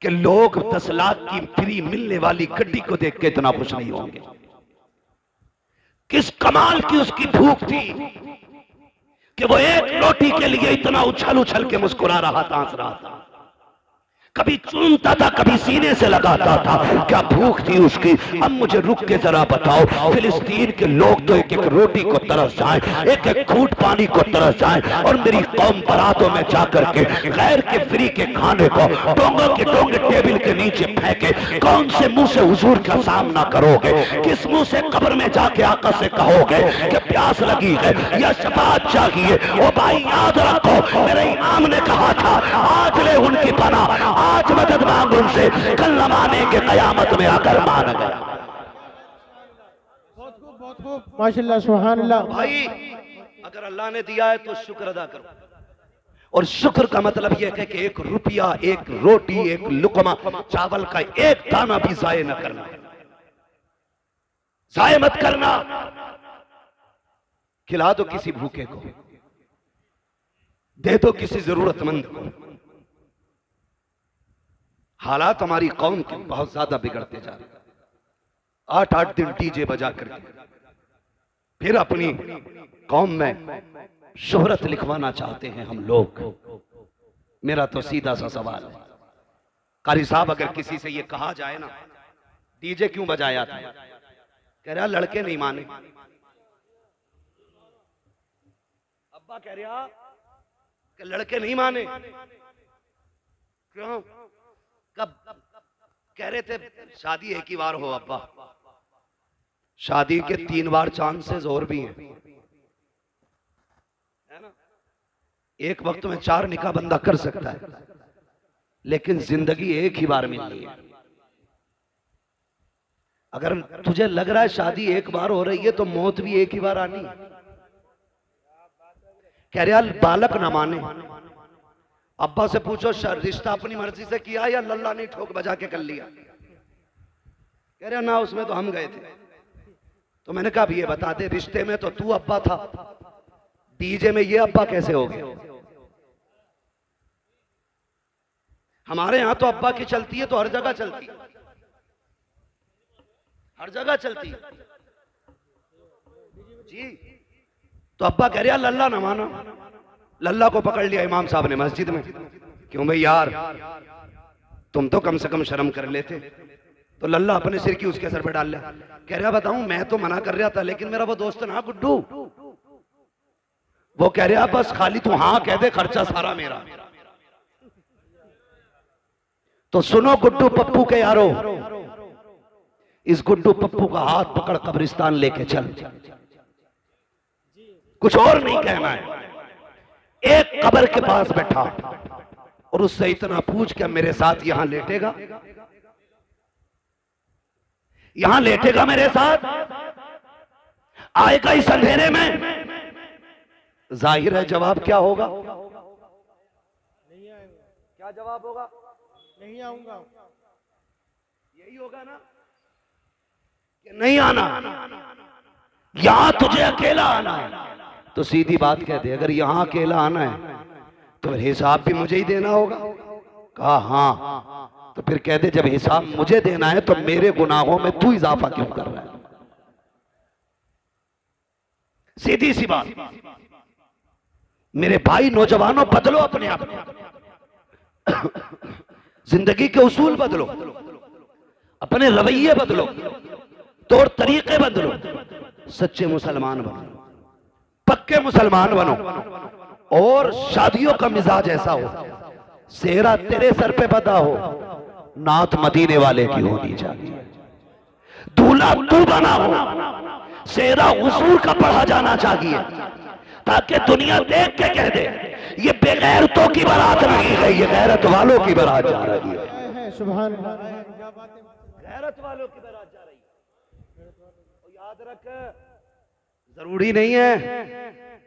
कि लोग 10 लाख की फ्री मिलने वाली गड्डी को देख के इतना खुश नहीं होंगे। किस कमाल की उसकी भूख थी कि वो एक रोटी के लिए इतना उछल उछल के मुस्कुरा रहा था, हंस रहा था, कभी चूमता था कभी सीने से लगाता था। क्या भूख थी उसकी। अब मुझे रुक के जरा बताओ, फिलिस्तीन के लोग तो एक एक रोटी को तरस जाएं, एक एक घूंट पानी को तरस जाएं और मेरी कौम बरातों में जाकर के गैर के फ्री के खाने को डोंगों के डोंगे टेबल के नीचे फेंके। कौन से मुंह से हुजूर का सामना करोगे? किस मुंह से कब्र में जाके आका से कहोगे कि प्यास लगी है या शफाअत चाहिए? ओ भाई याद रखो मेरे इमाम ने कहा था आज ले उनकी पनाह, आज मदद मांग उनसे, कल न मानेंगे कयामत में आकर मान गया। बहुत खूब माशाल्लाह सुभान अल्लाह। भाई अगर अल्लाह ने दिया है तो शुक्र अदा करो, और शुक्र का मतलब यह है कि 1 रुपया, 1 रोटी, 1 लुकमा चावल का 1 दाना भी जाये न करना, जाये मत करना। खिला दो किसी भूखे को, दे दो किसी जरूरतमंद को। हालात हमारी कौम के बहुत ज्यादा बिगड़ते जा रहे। 8-8 दिन डीजे बजा करके फिर अपनी कौम में शोहरत लिखवाना चाहते हैं हम लोग। मेरा तो सीधा सा सवाल है, कारी साहब अगर किसी से ये कहा जाए ना डीजे क्यों बजाया था, कह रहा लड़के नहीं माने। अब्बा कह रहा कि लड़के नहीं माने, क्यों? कब कह रहे थे शादी एक ही बार हो अब्बा, शादी के 3 बार चांसेस और भी हैं, है ना? एक वक्त में 4 निकाह बंदा कर सकता है, लेकिन जिंदगी एक ही बार मिलनी है। अगर तुझे लग रहा है शादी एक बार हो रही है तो मौत भी एक ही बार आनी है। कह रहा बालक ना माने। अब्बा से पूछो रिश्ता अपनी मर्जी से किया या लल्ला ने ठोक बजा के कर लिया? कह रहा ना उसमें तो हम गए थे। तो मैंने कहा ये बता दे रिश्ते में तो तू अब्बा था, डीजे में ये अब्बा कैसे हो गए? हमारे यहां तो अब्बा की चलती है तो हर जगह चलती है, हर जगह चलती है जी। तो अब्बा कह रहा लल्ला ना माना, लल्ला को पकड़ लिया इमाम साहब ने मस्जिद में। क्यों भाई यार, तुम तो कम से कम शर्म कर लेते। तो लल्ला अपने सिर की उसके सर पे डाल लिया। कह रहा बताऊं, मैं तो मना कर रहा था, लेकिन मेरा वो दोस्त ना गुड्डू, वो कह रहा बस खाली तू हाँ कह दे, खर्चा सारा मेरा। तो सुनो गुड्डू पप्पू के यारो, इस गुड्डू पप्पू का हाथ पकड़ कब्रिस्तान लेके चल, कुछ और नहीं कहना है। एक कब्र के पास बैठा और उससे इतना पूछ के मेरे साथ यहां लेटेगा, यहां लेटेगा मेरे साथ, आएगा इस अंधेरे में? जाहिर है जवाब क्या होगा? नहीं आऊंगा। क्या जवाब होगा? नहीं आऊंगा। यही होगा ना कि नहीं आना, यहां तुझे अकेला आना है। तो सीधी बात कह दे, अगर यहां अकेला आना है तो फिर हिसाब भी मुझे ही देना होगा। कहा हाँ, तो फिर कह दे जब हिसाब मुझे देना है तो मेरे गुनाहों में तू इजाफा क्यों कर रहा है? सीधी सी बात। मेरे भाई नौजवानों, बदलो अपने आप, जिंदगी के उसूल बदलो, अपने रवैये बदलो, तौर तरीके बदलो, सच्चे मुसलमान बनो, पक्के मुसलमान बनो। और शादियों का मिजाज ऐसा हो, सेहरा तेरे सर पे बदा हो, नात मदीने वाले की होनी चाहिए। दूल्हा तू बना हो, सेहरा हुजूर का पढ़ा जाना चाहिए, ताकि दुनिया देख के कह दे ये बेगैरतों की बारात नहीं है, ये गैरत वालों की बारात जा रही है। सुभान अल्लाह। गैरत वालों की बारात जा रही है। तो याद रख, जरूरी नहीं है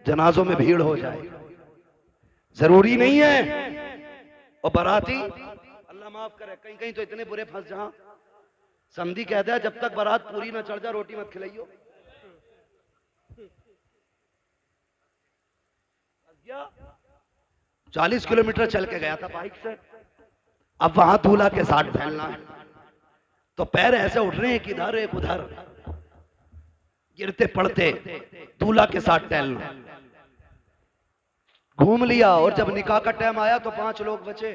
जनाजों में भीड़ हो जाए, जरूरी नहीं है। और बाराती, अल्लाह माफ करे, कहीं कहीं तो इतने बुरे फंस जहां समधी कहता है जब तक बारात पूरी ना चढ़ जाए रोटी मत खिलाइयो। 40 किलोमीटर चल के गया था बाइक से, अब वहां दूल्हा के साथ फैलना है, तो पैर ऐसे उठ रहे हैं कि इधर एक उधर, गिरते पड़ते दूल्हा के साथ टहलना। घूम लिया और जब निकाह का टाइम आया तो 5 लोग बचे।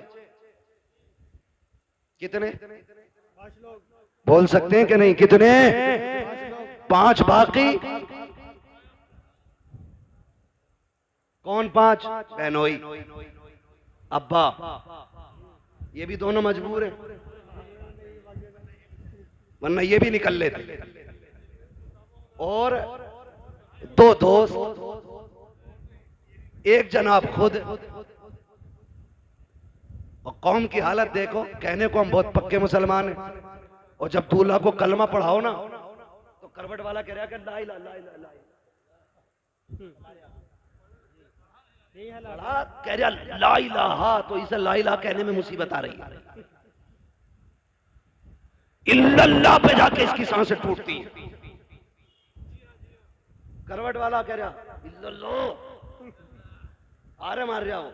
कितने? 5 लोग बोल सकते हैं कि नहीं? कितने? 5 बाकी कौन? 5 बहनोई, अब्बा, ये भी दोनों मजबूर हैं, वरना ये भी निकल लेते। और 2 दोस्त, एक जनाब खुद। और कौम की हालत देखो, कहने को हम बहुत पक्के मुसलमान हैं, और जब दूल्हा को कलमा पढ़ाओ ना तो करवट वाला कह रहा है ला इलाहा ला इलाहा ला इलाहा, कह रहा ला इलाहा, तो इसे ला इलाहा कहने में मुसीबत आ रही है। इल्लल्लाह पे जाके इसकी सांसें टूटती है। करवट वाला कह रहा इल्लल्लाह, आरे मार रहा हो,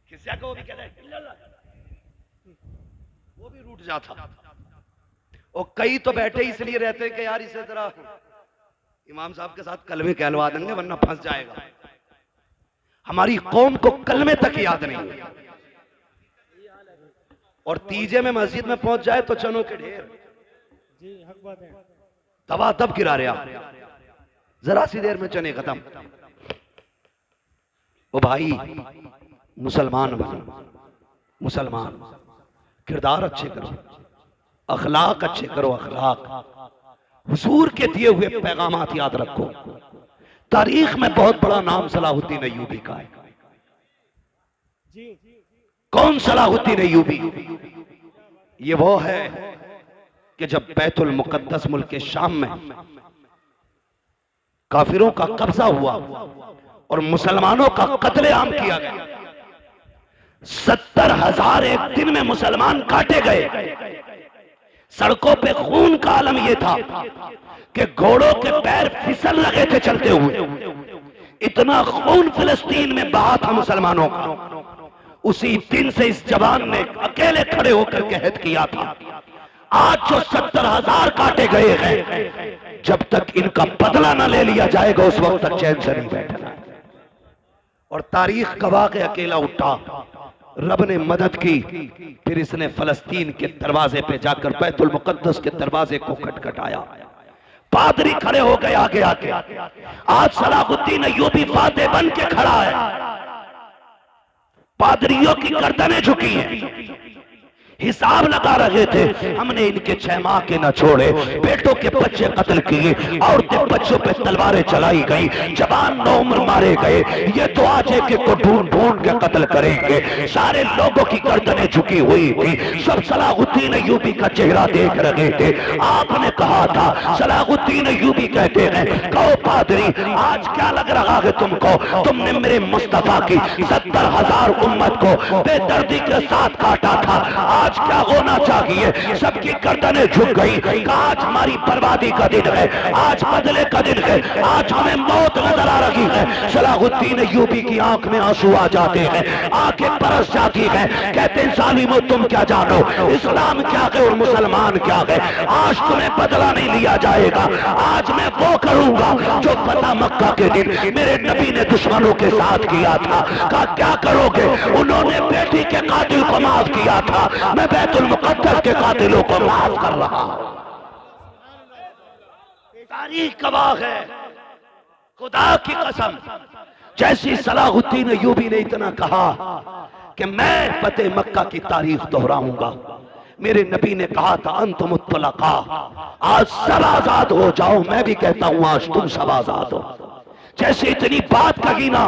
किसी को भी कह रहा है इल्लल्लाह, वो भी रूठ जाता। और कई तो बैठे इसलिए रहते हैं कि यार इसे तरह इमाम साहब के साथ कलमे कहलवा देंगे वरना फंस जाएगा। हमारी कौम को कलमे तक याद नहीं है, और तीजे में मस्जिद में पहुंच जाए तो चनों के ढेर। जी हक बात है। तबाह तब गिरा रहा, जरा सी देर में चने खत्म। ओ भाई, मुसलमान बनो, मुसलमान, किरदार अच्छे करो, अखलाक अच्छे करो, अखलाक, हुजूर के दिए हुए पैगामात याद रखो। तारीख में बहुत बड़ा नाम सलाहुद्दीन अय्यूबी का है। कौन सलाहुद्दीन अय्यूबी? ये वो है कि जब बैतुल मुकद्दस मुल्क शाम में काफिरों का कब्जा हुआ और मुसलमानों का कत्लेआम किया गया, 70,000 एक दिन में मुसलमान काटे गए। सड़कों पे खून का आलम यह था कि घोड़ों के पैर फिसल लगे थे चलते हुए। इतना खून फिलिस्तीन में बहा था मुसलमानों का। उसी दिन से इस जवान ने अकेले खड़े होकर कहत किया था, आज जो 70,000 काटे गए हैं, जब तक इनका बदला ना ले लिया जाएगा उस वक्त तक चैन से नहीं बैठना। और तारीख गवाह के अकेला उठा, रब ने मदद की, फिर इसने फलस्तीन के दरवाजे पे जाकर बैतुल मुकद्दस के दरवाजे को खटखटाया। पादरी खड़े हो गए आगे आके। आज सलाहुद्दीन अय्यूबी फातेह बन के खड़ा है, पादरियों की गर्दनें झुकी हैं, हिसाब लगा रहे थे, हमने इनके 6 माह के न छोड़े, बेटों के बच्चे कत्ल किए, औरतें बच्चों पे तलवारें चलाई गई, जवान नौउम्र मारे गए, ये तो आज एक को ढूंढ ढूंढ के कत्ल करेंगे। सारे लोगों की गर्दनें झुकी हुई थी, सब सलाहुद्दीन अय्यूबी का चेहरा देख रहे थे। आपने कहा था, सलाहुद्दीन अय्यूबी कहते हैं, कहो पादरी आज क्या लग रहा है तुमको, तुमने मेरे मुस्तफा की 70,000 उम्मत को बेदर्दी के साथ काटा था, आज क्या होना चाहिए? सबकी गर्दनें झुक गई। आज हमारी बर्बादी का दिन है, आज बदले का दिन है, आज हमें मौत नजर आ रही है। सलाहुद्दीन अय्यूबी की आंख में आंसू आ जाते हैं, आंखें बरस जाती हैं, कहते हैं जालिमो तुम क्या जानो, इस्लाम क्या है और मुसलमान क्या है, आज तुम्हें बदला नहीं लिया जाएगा। आज मैं वो करूंगा जो फतह मक्का के दिन मेरे नबी ने दुश्मनों के साथ किया था। कहा क्या करोगे? उन्होंने बेटी के कातिल को माफ किया था, मैं बैतुल मुकद्दस के कातिलों को माफ कर रहा हूं। तारीख गवाह है, खुदा की कसम। जैसी सलाहुद्दीन अय्यूबी ने इतना कहा कि मैं फतेह मक्का की तारीख दोहराऊंगा, मेरे नबी ने कहा था अंतुम मुत्तलका, आज सब आजाद हो जाओ। मैं भी कहता हूं आज तुम सब आजाद हो। जैसे इतनी बात कही ना,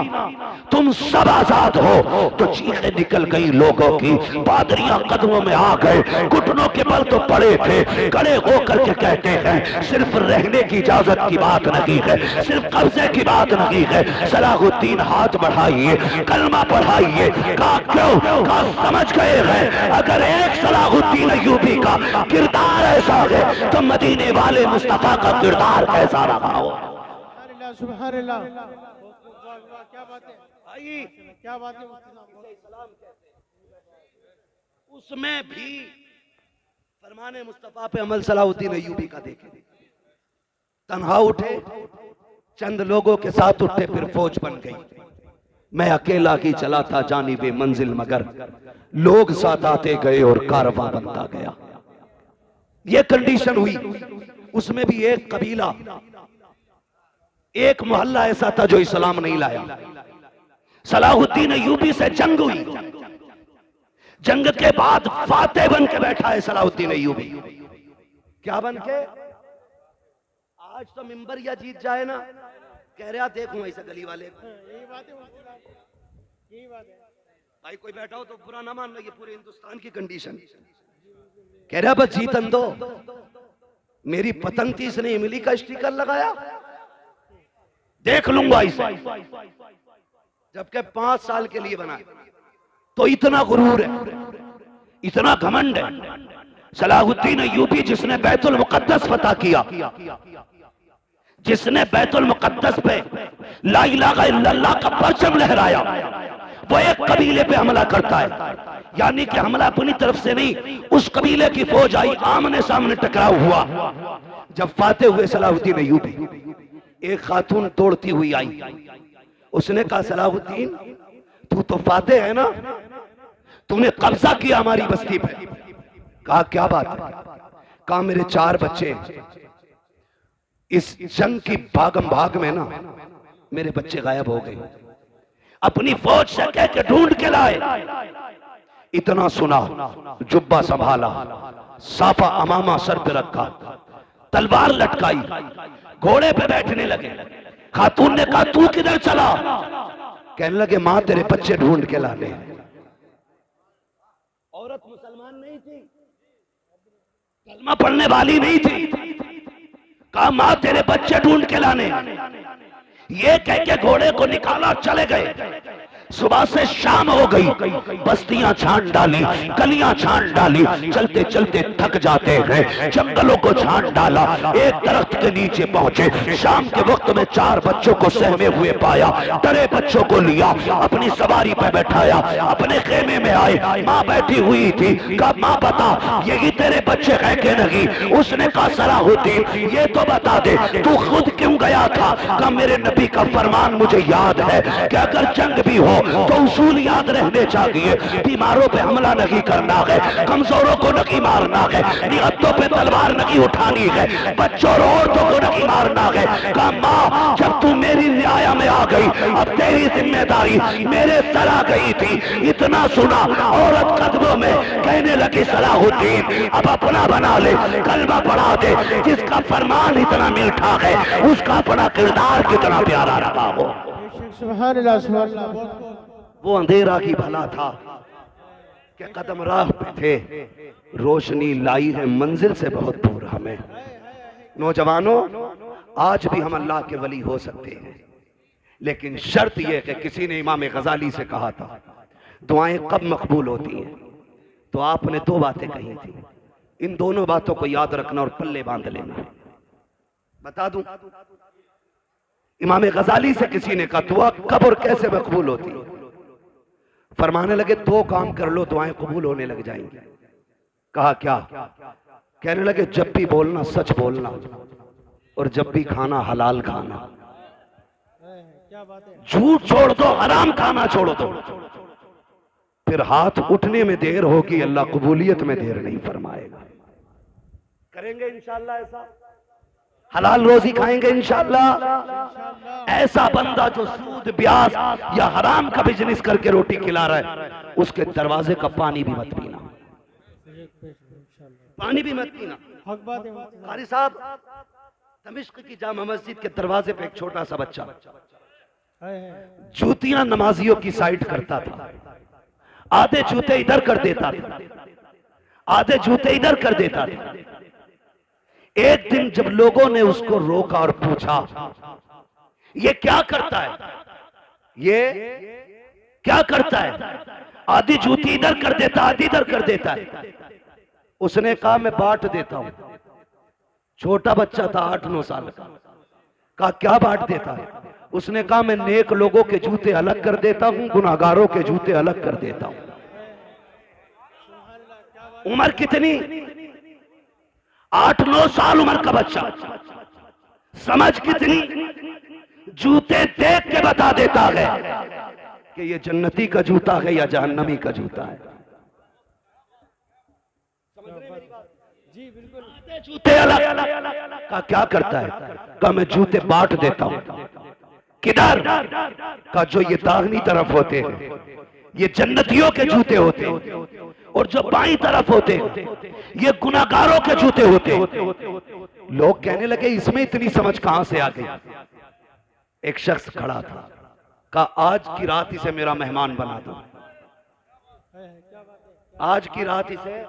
तुम सब आजाद हो, तो चीखें निकल गई लोगों की। पादरियां कदमों में आ गए, घुटनों के बल तो पड़े थे, खड़े होकर के कहते हैं सिर्फ रहने की इजाजत की बात नहीं है, सिर्फ कब्जे की बात नहीं है। सलाहुद्दीन हाथ बढ़ाइए, कलमा पढ़ाइए। कहा क्यों? कहा समझ गए हैं अगर एक सलाहुद्दीन अय्यूबी का किरदार ऐसा है तो मदीने वाले मुस्तफा का किरदार कैसा रहा हो। सुभान अल्लाह, क्या बात है भाई, क्या बात है। उसमें भी फरमाने मुस्तफा पे अमल सलाहुद्दीन अय्यूबी का देखे, तन्हा उठे, चंद लोगों के साथ उठे, फिर फौज बन गई। मैं अकेला ही चला था जानिबे मंजिल, मगर लोग साथ आते गए और कारवां बनता गया। ये कंडीशन हुई। उसमें भी एक कबीला, एक मोहल्ला ऐसा था जो इस्लाम नहीं लाया। सलाहुद्दीन अय्यूबी से जंग हुई, जंग के बाद फातेह बन के बैठा है सलाहुद्दीन अय्यूबी। क्या बन के? आज तो मिंबर या जीत जाए ना, कह रहा देखूं ऐसे गली वाले। यही बात है भाई, कोई बैठा हो तो बुरा ना मान, ये पूरे हिंदुस्तान की कंडीशन। कह रहा बस जीतन दो। मेरी पतंग थी, इसने इमली का स्टिकर लगाया, देख लूंगा इसे, जबकि 5 साल के लिए बना। तो इतना गुरूर है, इतना घमंड है। सलाहुद्दीन अय्यूबी जिसने बैतुल मुकद्दस फतह किया, जिसने बैतुल मुकद्दस पे ला इलाहा इल्लल्लाह का परचम लहराया, वो एक कबीले पे हमला करता है। यानी कि हमला अपनी तरफ से नहीं, उस कबीले की फौज आई, आमने सामने टकराव हुआ। जब फातेह हुए सलाहुद्दीन अय्यूबी, एक खातून दौड़ती हुई आई, उसने कहा सलाहुद्दीन तू तो फातेह है ना, तूने कब्जा किया हमारी बस्ती पे। कहा क्या बात है? कहा मेरे 4 बच्चे, इस जंग की भागम भाग में ना मेरे बच्चे गायब हो गए। अपनी फौज से कह के ढूंढ के लाए। इतना सुना, जुब्बा संभाला, साफा अमामा सर पे रखा, तलवार लटकाई, घोड़े पे बैठने लगे। खातून ने कहा तू किधर चला? कहने लगे मां तेरे बच्चे ढूंढ के लाने। औरत मुसलमान नहीं थी, कलमा पढ़ने वाली नहीं थी। कहा मां तेरे बच्चे ढूंढ के लाने। ये कह के घोड़े को निकाला, चले गए। सुबह से शाम हो गई, बस्तियां छान डाली, गलियां छान डाली, चलते चलते थक जाते हैं, जंगलों को छान डाला, एक दरख्त के नीचे पहुंचे। शाम के वक्त में 4 बच्चों को सहमे हुए पाया, डरे बच्चों को लिया, अपनी सवारी पे बैठाया, अपने खेमे में आए, माँ बैठी हुई थी। कहा माँ बता यही तेरे बच्चे है कि नहीं? उसने कहा सलाहुद्दीन ये तो बता दे तू खुद क्यों गया था? कहा मेरे नबी का फरमान मुझे याद है कि अगर जंग भी हो तो उसूल याद रहने चाहिए, बीमारों पे हमला नहीं करना है, कमजोरों को नहीं मारना है, निहत्तों पे तलवार नहीं उठानी है, बच्चों और औरतों को नहीं मारना है। कहा माँ जब तू मेरी रियाया में आ गई अब तेरी जिम्मेदारी मेरे सर आ गई थी। इतना सुना औरत कदमों में कहने लगी सलाहुद्दीन अब अपना बना ले, कलमा पढ़ा दे, जिसका फरमान इतना मीठा है उसका अपना किरदार कितना प्यारा रहा हो। सुभान अल्लाह, सुभान अल्लाह। वो अंधेरा ही भला था कि कदम राह पे थे, रोशनी लाई है मंजिल से बहुत दूर हमें। नौजवानों आज भी हम अल्लाह के वली हो सकते हैं, लेकिन शर्त यह कि किसी ने इमाम गजाली से कहा था दुआएं कब मकबूल होती हैं, तो आपने 2 बातें कही थी, इन दोनों बातों को याद रखना और पल्ले बांध लेना। बता दूं इमाम गजाली से किसी ने कहा दुआ कब और कैसे मकबूल होती है? फरमाने लगे 2 काम कर लो दुआएं कबूल होने लग जाएंगी। कहा क्या? कहने लगे जब भी बोलना सच बोलना और जब भी खाना हलाल खाना, झूठ छोड़ दो, हराम खाना छोड़ दो, फिर हाथ उठने में देर होगी अल्लाह कबूलियत में देर नहीं फरमाएगा। करेंगे इंशाअल्लाह ऐसा, हलाल रोजी खाएंगे इंशाअल्लाह। ऐसा बंदा जो सूद ब्याज या हराम का बिजनेस करके रोटी खिला रहा है उसके दरवाजे का पानी भी मत पीना, पानी भी मत पीना। कारी साहब दमिश्क की जामा मस्जिद के दरवाजे पे एक छोटा सा बच्चा जूतियां नमाजियों की साइड करता था, आधे जूते इधर कर देता था, आधे जूते इधर कर देता था। एक दिन जब लोगों ने उसको रोका और पूछा ये क्या करता है, ये क्या करता है? आधी जूती इधर कर देता, आधी इधर कर देता है। उसने कहा मैं बांट देता हूं। छोटा बच्चा था 8-9 साल का। कहा क्या बांट देता है? उसने कहा मैं नेक लोगों के जूते अलग कर देता हूं, गुनाहगारों के जूते अलग कर देता हूं। उम्र कितनी? 8-9 साल उम्र का बच्चा, समझ कितनी? जूते देख के बता देता है कि ये जन्नती का जूता है या जहन्नमी का जूता है। जी बिल्कुल। जूते अलग का क्या करता है? का मैं जूते बांट देता हूं। किधर? का जो ये दाहिनी तरफ होते हैं ये जन्नतियों के जूते होते हैं, और जो बाईं तरफ होते ये गुनाहगारों के जूते होते। लोग कहने लगे इसमें इतनी समझ कहां से आ गई? एक शख्स खड़ा था, कहा आज की रात इसे मेरा मेहमान बना दो, आज की रात इसे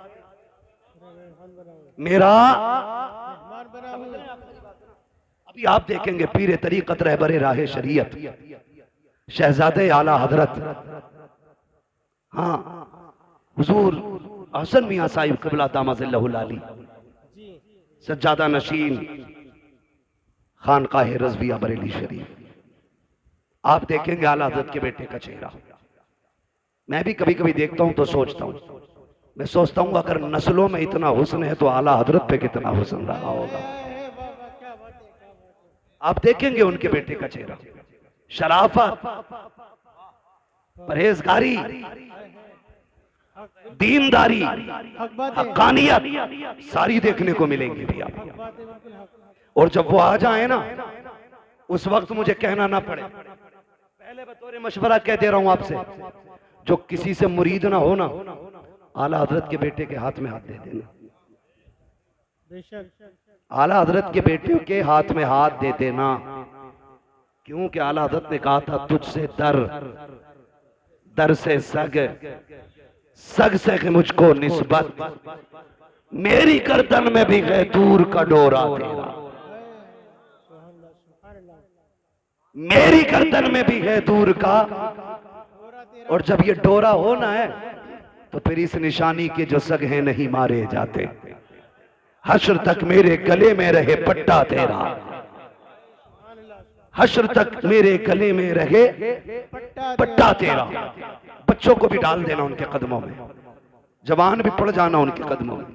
मेरा। अभी आप देखेंगे पीरे तरीकत रहबरे राहे शरीयत शहजादे आला हजरत, हाँ हुजूर हसन मियां साहिब क़िबला दामज़िल्लहुल आली, सज्जादा नशीन खानकाह रज़विया बरेली शरीफ, आप देखेंगे आला हजरत के बेटे का चेहरा। मैं भी कभी कभी देखता हूं तो सोचता हूं, मैं सोचता हूं अगर नस्लों में इतना हुस्न है तो आला हजरत पे कितना हुस्न रहा होगा। आप देखेंगे उनके बेटे का चेहरा, शराफत, परहेजगारी, दीनदारी, हक्कानियत सारी देखने को मिलेंगी भी आप। और जब वो आ जाए ना उस वक्त मुझे कहना ना पड़े, पहले बतौर मशवरा कह दे रहा हूं आपसे, जो किसी से मुरीद ना हो ना आला हजरत के बेटे के हाथ में हाथ दे देना। आला हजरत के बेटे के हाथ में हाथ दे देना, क्योंकि आला हजरत ने कहा था तुझसे दर, दर से सग, सग से मुझको निस्बत, मेरी गर्दन में भी है दूर का डोरा तेरा, मेरी गर्दन में भी है दूर का और जब ये डोरा होना है तो फिर इस निशानी के जो सग हैं नहीं मारे जाते। हश्र तक मेरे गले में रहे पट्टा तेरा, हश्र तक मेरे गले में रहे पट्टा तेरा। बच्चों को भी डाल देना उनके कदमों में, जवान भी पड़ जाना उनके कदमों में,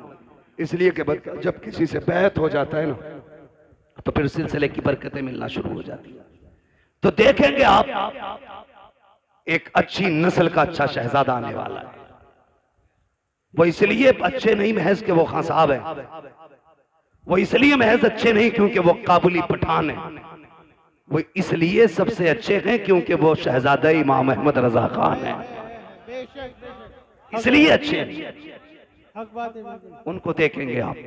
इसलिए कि जब किसी से बैत हो जाता है ना तो फिर सिलसिले की बरकतें मिलना शुरू हो जाती है। तो देखेंगे आप एक अच्छी नस्ल का अच्छा शहजादा आने वाला है। वो इसलिए अच्छे नहीं महज के वो खान साहब है, वो इसलिए महज अच्छे नहीं क्योंकि वो काबुली पठान है, वो इसलिए सबसे अच्छे हैं क्योंकि वो शहजादा इमाम अहमद रजा खान है, इसलिए अच्छे हैं। उनको देखेंगे आप,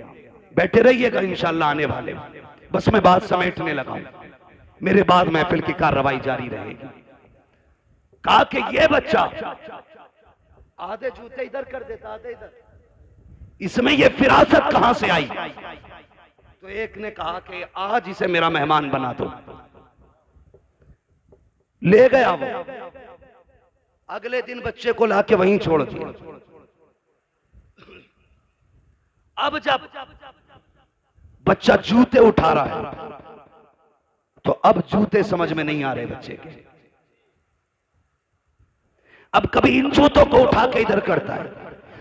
बैठे रहिएगा इंशाल्लाह आने वाले। बस मैं बात समेटने लगा हूं, मेरे बाद महफिल की कार्रवाई जारी रहेगी। कहा कि ये बच्चा आधे जूते इधर कर देता, आधे इधर, इसमें ये फिरासत कहां से आई? तो एक ने कहा कि आज इसे मेरा मेहमान बना दो। ले गया वो, अगले दिन बच्चे को लाके वहीं छोड़ दिया। अब जब बच्चा जूते उठा रहा है तो अब जूते समझ में नहीं आ रहे बच्चे के। अब कभी इन जूतों को उठा के इधर करता है,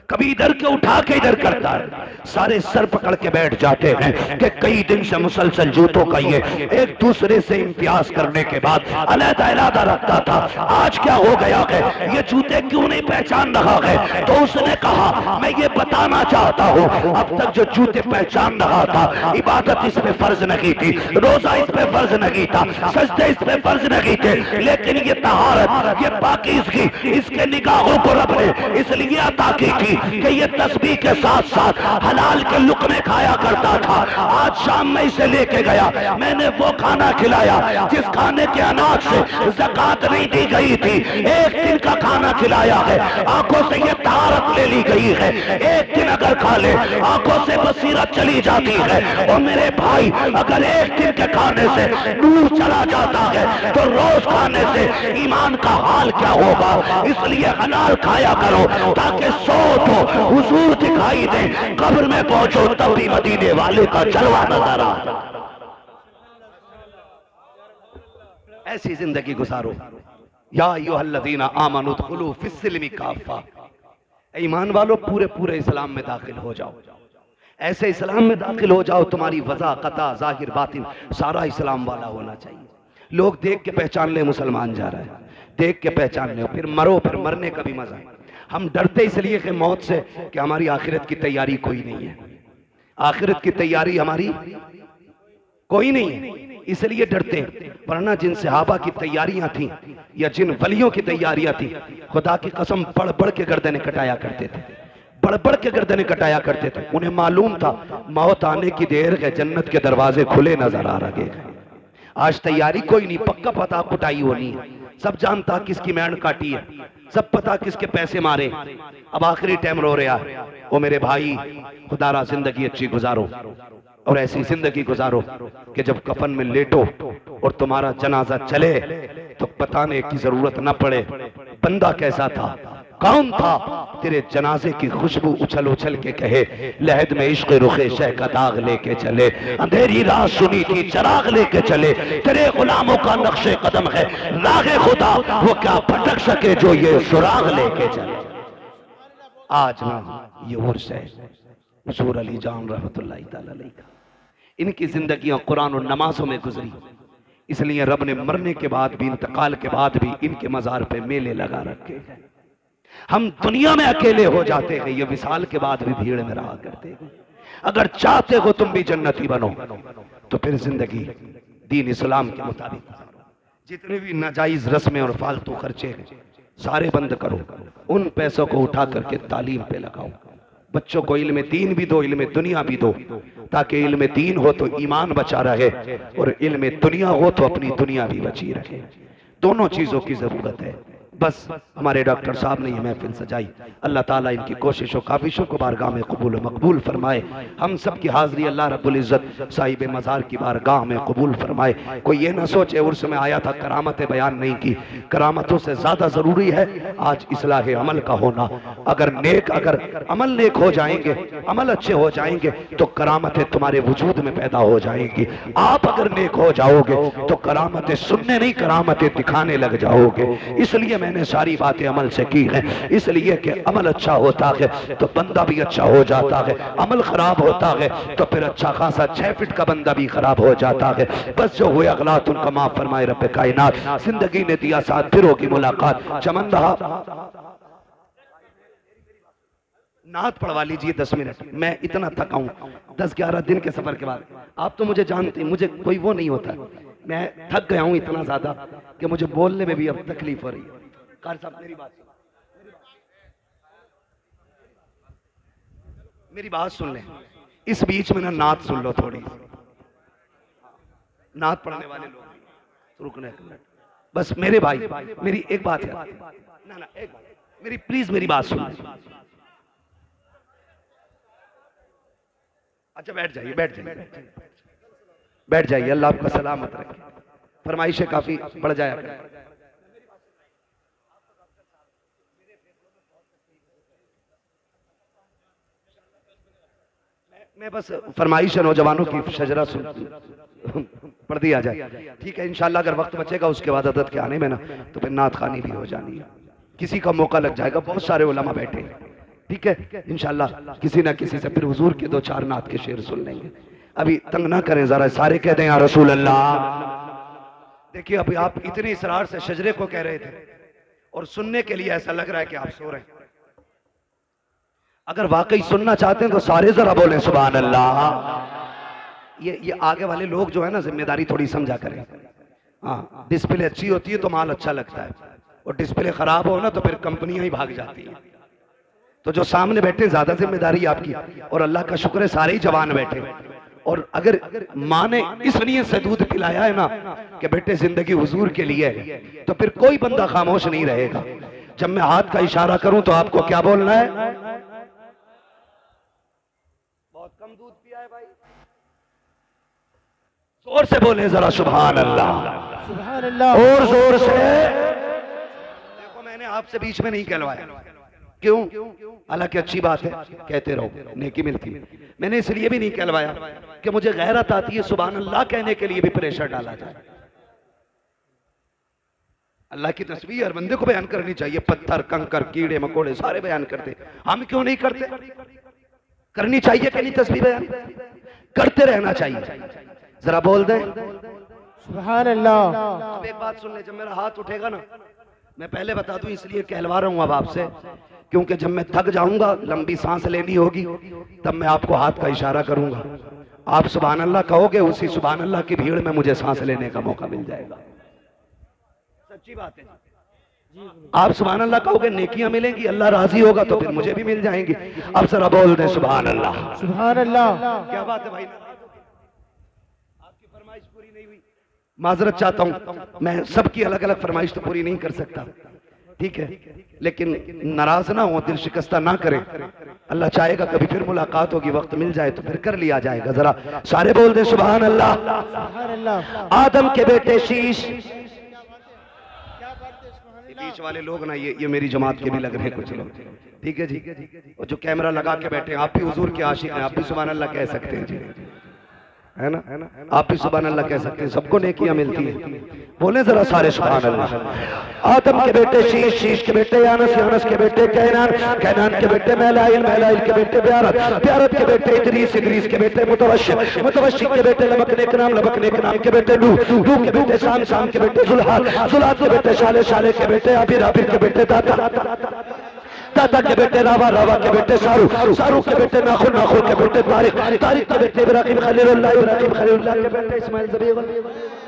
कभी इधर के उठा के इधर करता है। सारे सर पकड़ के बैठ जाते हैं कि कई दिन से मुसलसल जूतों का ये एक दूसरे से इम्तियाज करने के बाद अलग-अलग रखता था, आज क्या हो गया है, ये जूते क्यों नहीं पहचान रहा है? तो उसने कहा मैं ये बताना चाहता हूँ, अब तक जो जूते पहचान रहा था, इबादत इस पे फर्ज नहीं थी, रोजा इस पे फर्ज नहीं था, सजदे इस पे फर्ज नहीं थे, लेकिन ये तहारत, ये पाकीज़गी इसके निगाहों को रब ने इसलिए अता की थी कि ये तस्बीह के साथ साथ हलाल के लुक़मे खाया करता था। आज शाम में इसे लेके गया, मैंने वो खाना खिलाया जिस खाने के अनाज से ज़कात नहीं दी गई थी, एक दिन का खाना खिलाया है, आंखों से ये तारत ले ली गई है। एक दिन अगर खा ले आंखों से बसीरत चली जाती है। और मेरे भाई अगर एक दिन के खाने से नूर चला जाता है तो रोज खाने से ईमान का हाल क्या होगा? इसलिए हलाल खाया करो ताकि सो तो हुजूर दिखाई दे, कब्र में पहुंचो तब भी मदीने वाले का जलवा नजर आ। ऐसी जिंदगी गुजारो। या अय्युहल्लज़ीना आमनू उदखुलू फिस्सिल्मि काफ़ा, ईमान वालों पूरे पूरे इस्लाम में दाखिल हो जाओ। ऐसे इस्लाम में दाखिल हो जाओ तुम्हारी वज़ा कता जाहिर बातिन सारा इस्लाम वाला होना चाहिए। लोग देख के पहचान ले मुसलमान जा रहा है, देख के पहचान ले, फिर मरो, फिर मरने का भी मजा है। हम डरते इसलिए कि मौत से कि हमारी आखिरत की तैयारी कोई नहीं है, आखिरत की तैयारी हमारी कोई नहीं है, इसलिए डरते हैं। वरना जिन सहाबा की तैयारियां थी या जिन वलियों की तैयारियां थी, खुदा की कसम बढ़ बढ़ के गर्दनें कटाया करते थे, बढ़ बढ़ के गर्दनें कटाया करते थे। उन्हें मालूम था मौत आने की देर है, जन्नत के दरवाजे खुले नजर आ रहे हैं। आज तैयारी कोई नहीं, पक्का पता कुटाई होनी है, सब जानता किसकी मैंड काटी है, सब पता किसके पैसे मारे। अब आखिरी टाइम रो रहा है। ओ मेरे भाई, खुदारा जिंदगी अच्छी गुजारो और ऐसी जिंदगी गुजारो कि जब कफन में लेटो और तुम्हारा जनाजा चले तो बताने की जरूरत न पड़े बंदा कैसा था, कौन था। तेरे जनाजे की खुशबू उछल उछल के कहे लहद में इश्क रुखे शह का दाग लेके चले, अंधेरी रात सुनी थी चराग लेके चले, तेरे गुलामों का नक्शे कदम है रागे खुदा, वो क्या भटक सके जो ये सुराग लेके चले। आज ना ये उर्स है हुजूर अली जान रहमतुल्लाहि तआला अलैह का, इनकी जिंदगियां कुरान और नमाजों में गुजरी, इसलिए रब ने मरने के बाद भी, इंतकाल के बाद भी इनके मजार पे मेले लगा रखे हैं। हम दुनिया में अकेले हो जाते हैं, ये विसाल के बाद भी भीड़ में रहा करते हैं। अगर चाहते हो तुम भी जन्नती बनो तो फिर जिंदगी दीन इस्लाम के मुताबिक, जितने भी नाजायज रस्में और फालतू खर्चे हैं सारे बंद करो, उन पैसों को उठा करके तालीम पे लगाओ। बच्चों को इल्म दीन भी दो, इल्म दुनिया भी दो, ताकि इल्म दीन हो तो ईमान बचा रहे और इल्म दुनिया हो तो अपनी दुनिया भी बची रहे। दोनों चीजों की जरूरत है। बस हमारे डॉक्टर साहब ने ये महफिल सजाई। अल्लाह ताला इनकी कोशिशों काविशों को बारगाह में कबूल मकबूल फरमाए। हम सब की हाज़िरी अल्लाह रब्बुल इज़्ज़त साहिब मज़ार की बारगाह में कबूल फरमाए। कोई ये ना सोचे उर्स में आया था करामतें बयान नहीं की। करामतों से ज़्यादा ज़रूरी है आज इस्लाह अमल का होना। अगर अमल नेक हो जाएंगे, अमल अच्छे हो जाएंगे तो करामतें तुम्हारे वजूद में पैदा हो जाएंगी। आप अगर नेक हो जाओगे तो करामतें सुनने नहीं, करामतें दिखाने लग जाओगे। इसलिए मैंने सारी बातें अमल से की हैं, इसलिए कि अमल अच्छा होता है तो बंदा भी अच्छा हो जाता है, अमल खराब होता है तो फिर अच्छा खासा 6 फीट का बंदा भी खराब हो जाता है। बस जो हुए अगलात उनका माफ फरमाए रब्बे कायनात। जिंदगी ने दिया साथ, फिर होगी मुलाकात। चमन रहा नात पढ़वा लीजिए 10 मिनट। मैं इतना थका हूं 10-11 दिन के सफर के बाद। आप तो मुझे जानते, मुझे कोई वो नहीं होता, मैं थक गया हूं इतना ज्यादा कि मुझे बोलने में भी अब तकलीफ हो रही है। कार साहब मेरी बात सुन लें। इस बीच में ना नात सुन लो थोड़ी। नात पढ़ने वाले लोग रुकने बस। मेरे भाई मेरी एक बात है ना एक बात मेरी, प्लीज मेरी बात सुन। अच्छा बैठ जाइए, बैठ जाइए। अल्लाह आपका सलामत रखे। फरमाइशें काफी बढ़ जाए। मैं बस फरमाइश नौजवानों की शजरा सुन पढ़ दिया जाए, ठीक है। इंशाल्लाह अगर वक्त बचेगा उसके बाद अदद के आने में ना तो फिर नात खानी भी हो जानी है। किसी का मौका लग जाएगा, बहुत सारे उलमा बैठे हैं, ठीक है। इंशाल्लाह किसी ना किसी से फिर हुजूर के 2-4 नात के शेर सुन लेंगे। अभी तंग ना करें जरा, सारे कह दें या रसूल अल्लाह। देखिए अभी आप इतने इसरार से शजरे को कह रहे थे और सुनने के लिए ऐसा लग रहा है कि आप सो रहे हैं। अगर वाकई सुनना चाहते हैं तो सारे जरा बोले सुभान अल्लाह। ये आगे वाले लोग जो है ना जिम्मेदारी थोड़ी समझा करें। हाँ, डिस्प्ले अच्छी होती है तो माल अच्छा लगता है, और डिस्प्ले खराब हो ना तो फिर कंपनियां ही भाग जाती हैं। तो जो सामने बैठे ज्यादा जिम्मेदारी आपकी, और अल्लाह का शुक्र है सारे ही जवान बैठे। और अगर माँ ने इस नियत से दूध पिलाया है ना कि बेटे जिंदगी हुजूर के लिए है, तो फिर कोई बंदा खामोश नहीं रहेगा। जब मैं हाथ का इशारा करूं तो आपको क्या बोलना है? बहुत कम दूध पिया है भाई, जोर से बोले जरा सुभान अल्लाह, सुभान अल्लाह, और जोर से। देखो मैंने आपसे बीच में नहीं कहलवाया, क्यों? हालांकि अच्छी बात है, कहते रहो, नेकी मिलती है। मैंने इसलिए भी नहीं कहलवाया कि मुझे गैरत आती है सुभान अल्लाह कहने के लिए भी प्रेशर डाला जाए। अल्लाह की तस्बीह हर बंदे को बयान करनी चाहिए। पत्थर, कंकर, कीड़े मकोड़े सारे बयान करते, हम क्यों नहीं करते? करनी चाहिए कि नहीं? तस्बीह बयान करते रहना चाहिए। जरा बोल दें सुभान अल्लाह। अब एक बात सुन ले, जब मेरा हाथ उठेगा ना, मैं पहले बता दूं इसलिए कहलवा रहा हूं अब आपसे, क्योंकि जब मैं थक जाऊंगा, लंबी सांस लेनी होगी, तब मैं आपको हाथ का इशारा करूंगा। आप सुभान अल्लाह कहोगे, उसी सुभान अल्लाह की भीड़ में मुझे सांस लेने का मौका मिल जाएगा। सच्ची बात है। आप सुभान अल्लाह कहोगे, नेकियां मिलेंगी, अल्लाह राजी होगा तो फिर मुझे भी मिल जाएंगी। अब जरा बोल दें सुभान अल्लाह, सुभान अल्लाह। क्या बात है भाई? आपकी फरमाइश पूरी नहीं हुई, माजरत चाहता हूं, मैं सबकी अलग अलग फरमाइश तो पूरी नहीं कर सकता, ठीक है, लेकिन नाराज ना हो, दिल शिकस्ता ना करें। अल्लाह चाहेगा कभी फिर मुलाकात होगी, वक्त मिल जाए तो फिर कर लिया जाएगा। जरा सारे बोल दे सुभान अल्लाह। सुभान अल्लाह। आदम के बेटे शीश, बीच वाले लोग ना ये मेरी जमात के भी लग रहे हैं कुछ लोग, ठीक है जी। और जो कैमरा लगा के बैठे हैं, आप भी हुजूर के आशिक हैं, आप भी सुभान अल्लाह कह सकते हैं जी, है ना? आप भी सुभान अल्लाह कह सकते हैं, सबको नेकियां मिलती हैं। बोले जरा सारे सुभान अल्लाह। आदम के बेटे शीश, शीश के बेटे यानस, यानस के बेटे कैनान, कैनान के बेटे महलाइल, महलाइल के बेटे ब्यारत, ब्यारत के बेटे इदरीस, इदरीस के बेटे मुतवश्शिक, मुतवश्शिक के बेटे लबकने के नाम, लबकने के नाम के बेटे नूह, नूह के बेटे शाम, शाम के बेटे जुल्हाल, जुल्हाल के बेटे शाले, शाले के बेटे आबिर, आबिर के बेटे दाता, दादा के बेटे रावा, रावा के बेटे सारू, सारू के बेटे नाखुन, नाखुन के बेटे तारिक, तारिक के बेटे इब्राहिम खलीलुल्लाह, इब्राहिम खलीलुल्लाह के बेटे इस्माइल ज़बीहुल्लाह।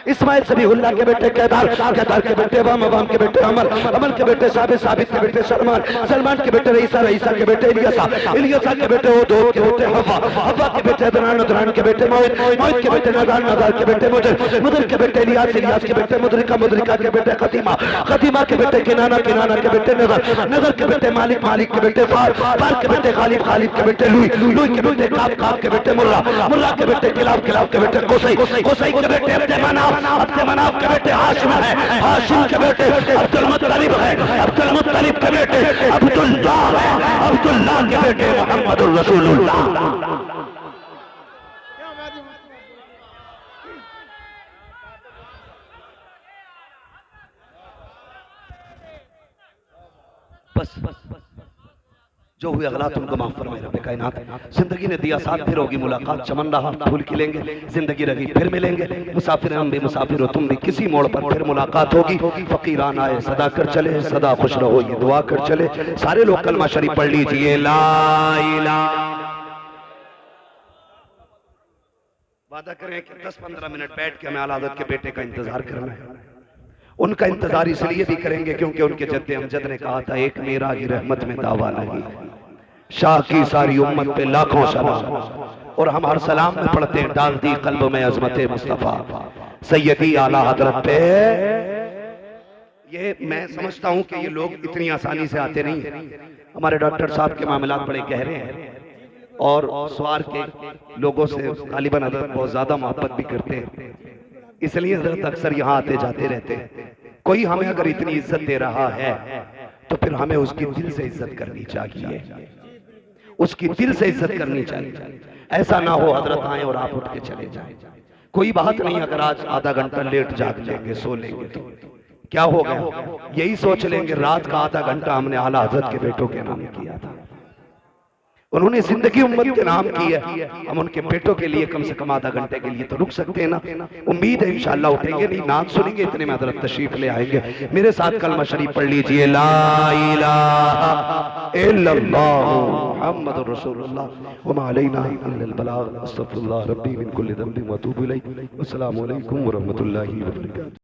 इस्माइल सबीहुल्लाह के बेटे केदार, केदार के बेटे वाम, वाम के बेटे अमल, अमल के बेटे साबित, साबित के बेटे सलमान, सलमान के बेटे रईसा, रईसा के बेटे इलियासा, इलियासा के बेटे उदो के बेटे हवा, हवा के बेटे अदनान, अदनान के बेटे मोहित, मोहित के बेटे नदार, नदार के बेटे मुदर, मुदर के बेटे इलियास, इलियास के बेटे मुदरिका, मुदरिका के बेटे खतीमा, खतीमा के बेटे किनाना, किनाना के बेटे नजर, नजर के बेटे मालिक, मालिक के बेटे फार, फार के बेटे गालिब, गालिब के बेटे लुई, लुई के बेटे काब, काब के बेटे मुर्रा, मुर्रा के बेटे किलाब, किलाब के बेटे कोसई, कोसई के बेटे अब्दे मनाफ, अब्दे मनाफ के बेटे हाशिम है, हाशिम के बेटे अब्दुल मुत्तलिब है, अब्दुल मुत्तलिब के बेटे अब्दुल्लाह है, अब्दुल्लाह के बेटे मुहम्मदुर रसूलुल्लाह। बस जो हुए अगलात उनको माफ फरमाए रब्बे कायनात। जिंदगी ने दिया साथ, फिर होगी मुलाकात, चमन रहा फूल खिलेंगे, जिंदगी रही फिर मिलेंगे, मुसाफिर हम भी मुसाफिर हो तुम भी, किसी मोड़ पर फिर मुलाकात होगी। फकीरान आए सदा कर चले, सदा खुश रहो ये दुआ कर चले। सारे लोग कलमा शरीफ पढ़ लीजिए, ला इलाहा। वादा करें कि 10-15 मिनट बैठ के हमें आला हज़रत के बेटे का इंतजार करना है। उनका इंतजार इसलिए भी करेंगे क्योंकि उनके जद्दे अमजद ने कहा था, एक मेरा ही रहमत में दावा नहीं, शाह की सारी उम्मत पे लाखों सलाम। और हम हर सलाम में पढ़ते हैं, डाल दी कल्ब में अजमत मुस्तफा सैयदी आला हजरत पे। ये मैं समझता हूं कि ये लोग इतनी आसानी से आते नहीं है। हमारे डॉक्टर साहब के मामलात बड़े गहरे हैं और सवार के लोगों से गालिबन हजरत बहुत ज्यादा मोहब्बत भी करते हैं, इसलिए हजरत अक्सर यहाँ आते जाते रहते हैं। कोई हमें अगर इतनी इज्जत दे रहा है तो फिर हमें उसकी दिल से इज्जत करनी चाहिए, उसकी दिल से इज्जत करनी चाहिए। ऐसा ना हो हजरत आए और आप उठ के चले जाएं। कोई बात नहीं, अगर आज आधा घंटा लेट जाग लेंगे, सो लेंगे तो क्या हो गया, यही सोच लेंगे रात का आधा घंटा हमने आला हजरत के बेटों के नाम किया था। उन्होंने जिंदगी उम्मत के नाम की है, हम उनके बेटों के लिए कम से कम आधा घंटे के लिए तो रुक सकते हैं ना। उम्मीद है इंशाअल्लाह उठेंगे, नहीं नाच सुनेंगे इतने में हजरत तशरीफ ले आएंगे। मेरे साथ कलमा शरीफ पढ़ लीजिए, ला इलाहा इल्लल्लाह मुहम्मदुर रसूलुल्लाह व मा अलैना इल्लल बलाग। अस्तगफिरुल्लाह रब्बी मिन कुल्ली ज़ंबिन व अतूबु इलैहि। अस्सलामु अलैकुम व रहमतुल्लाहि व बरकातुहू।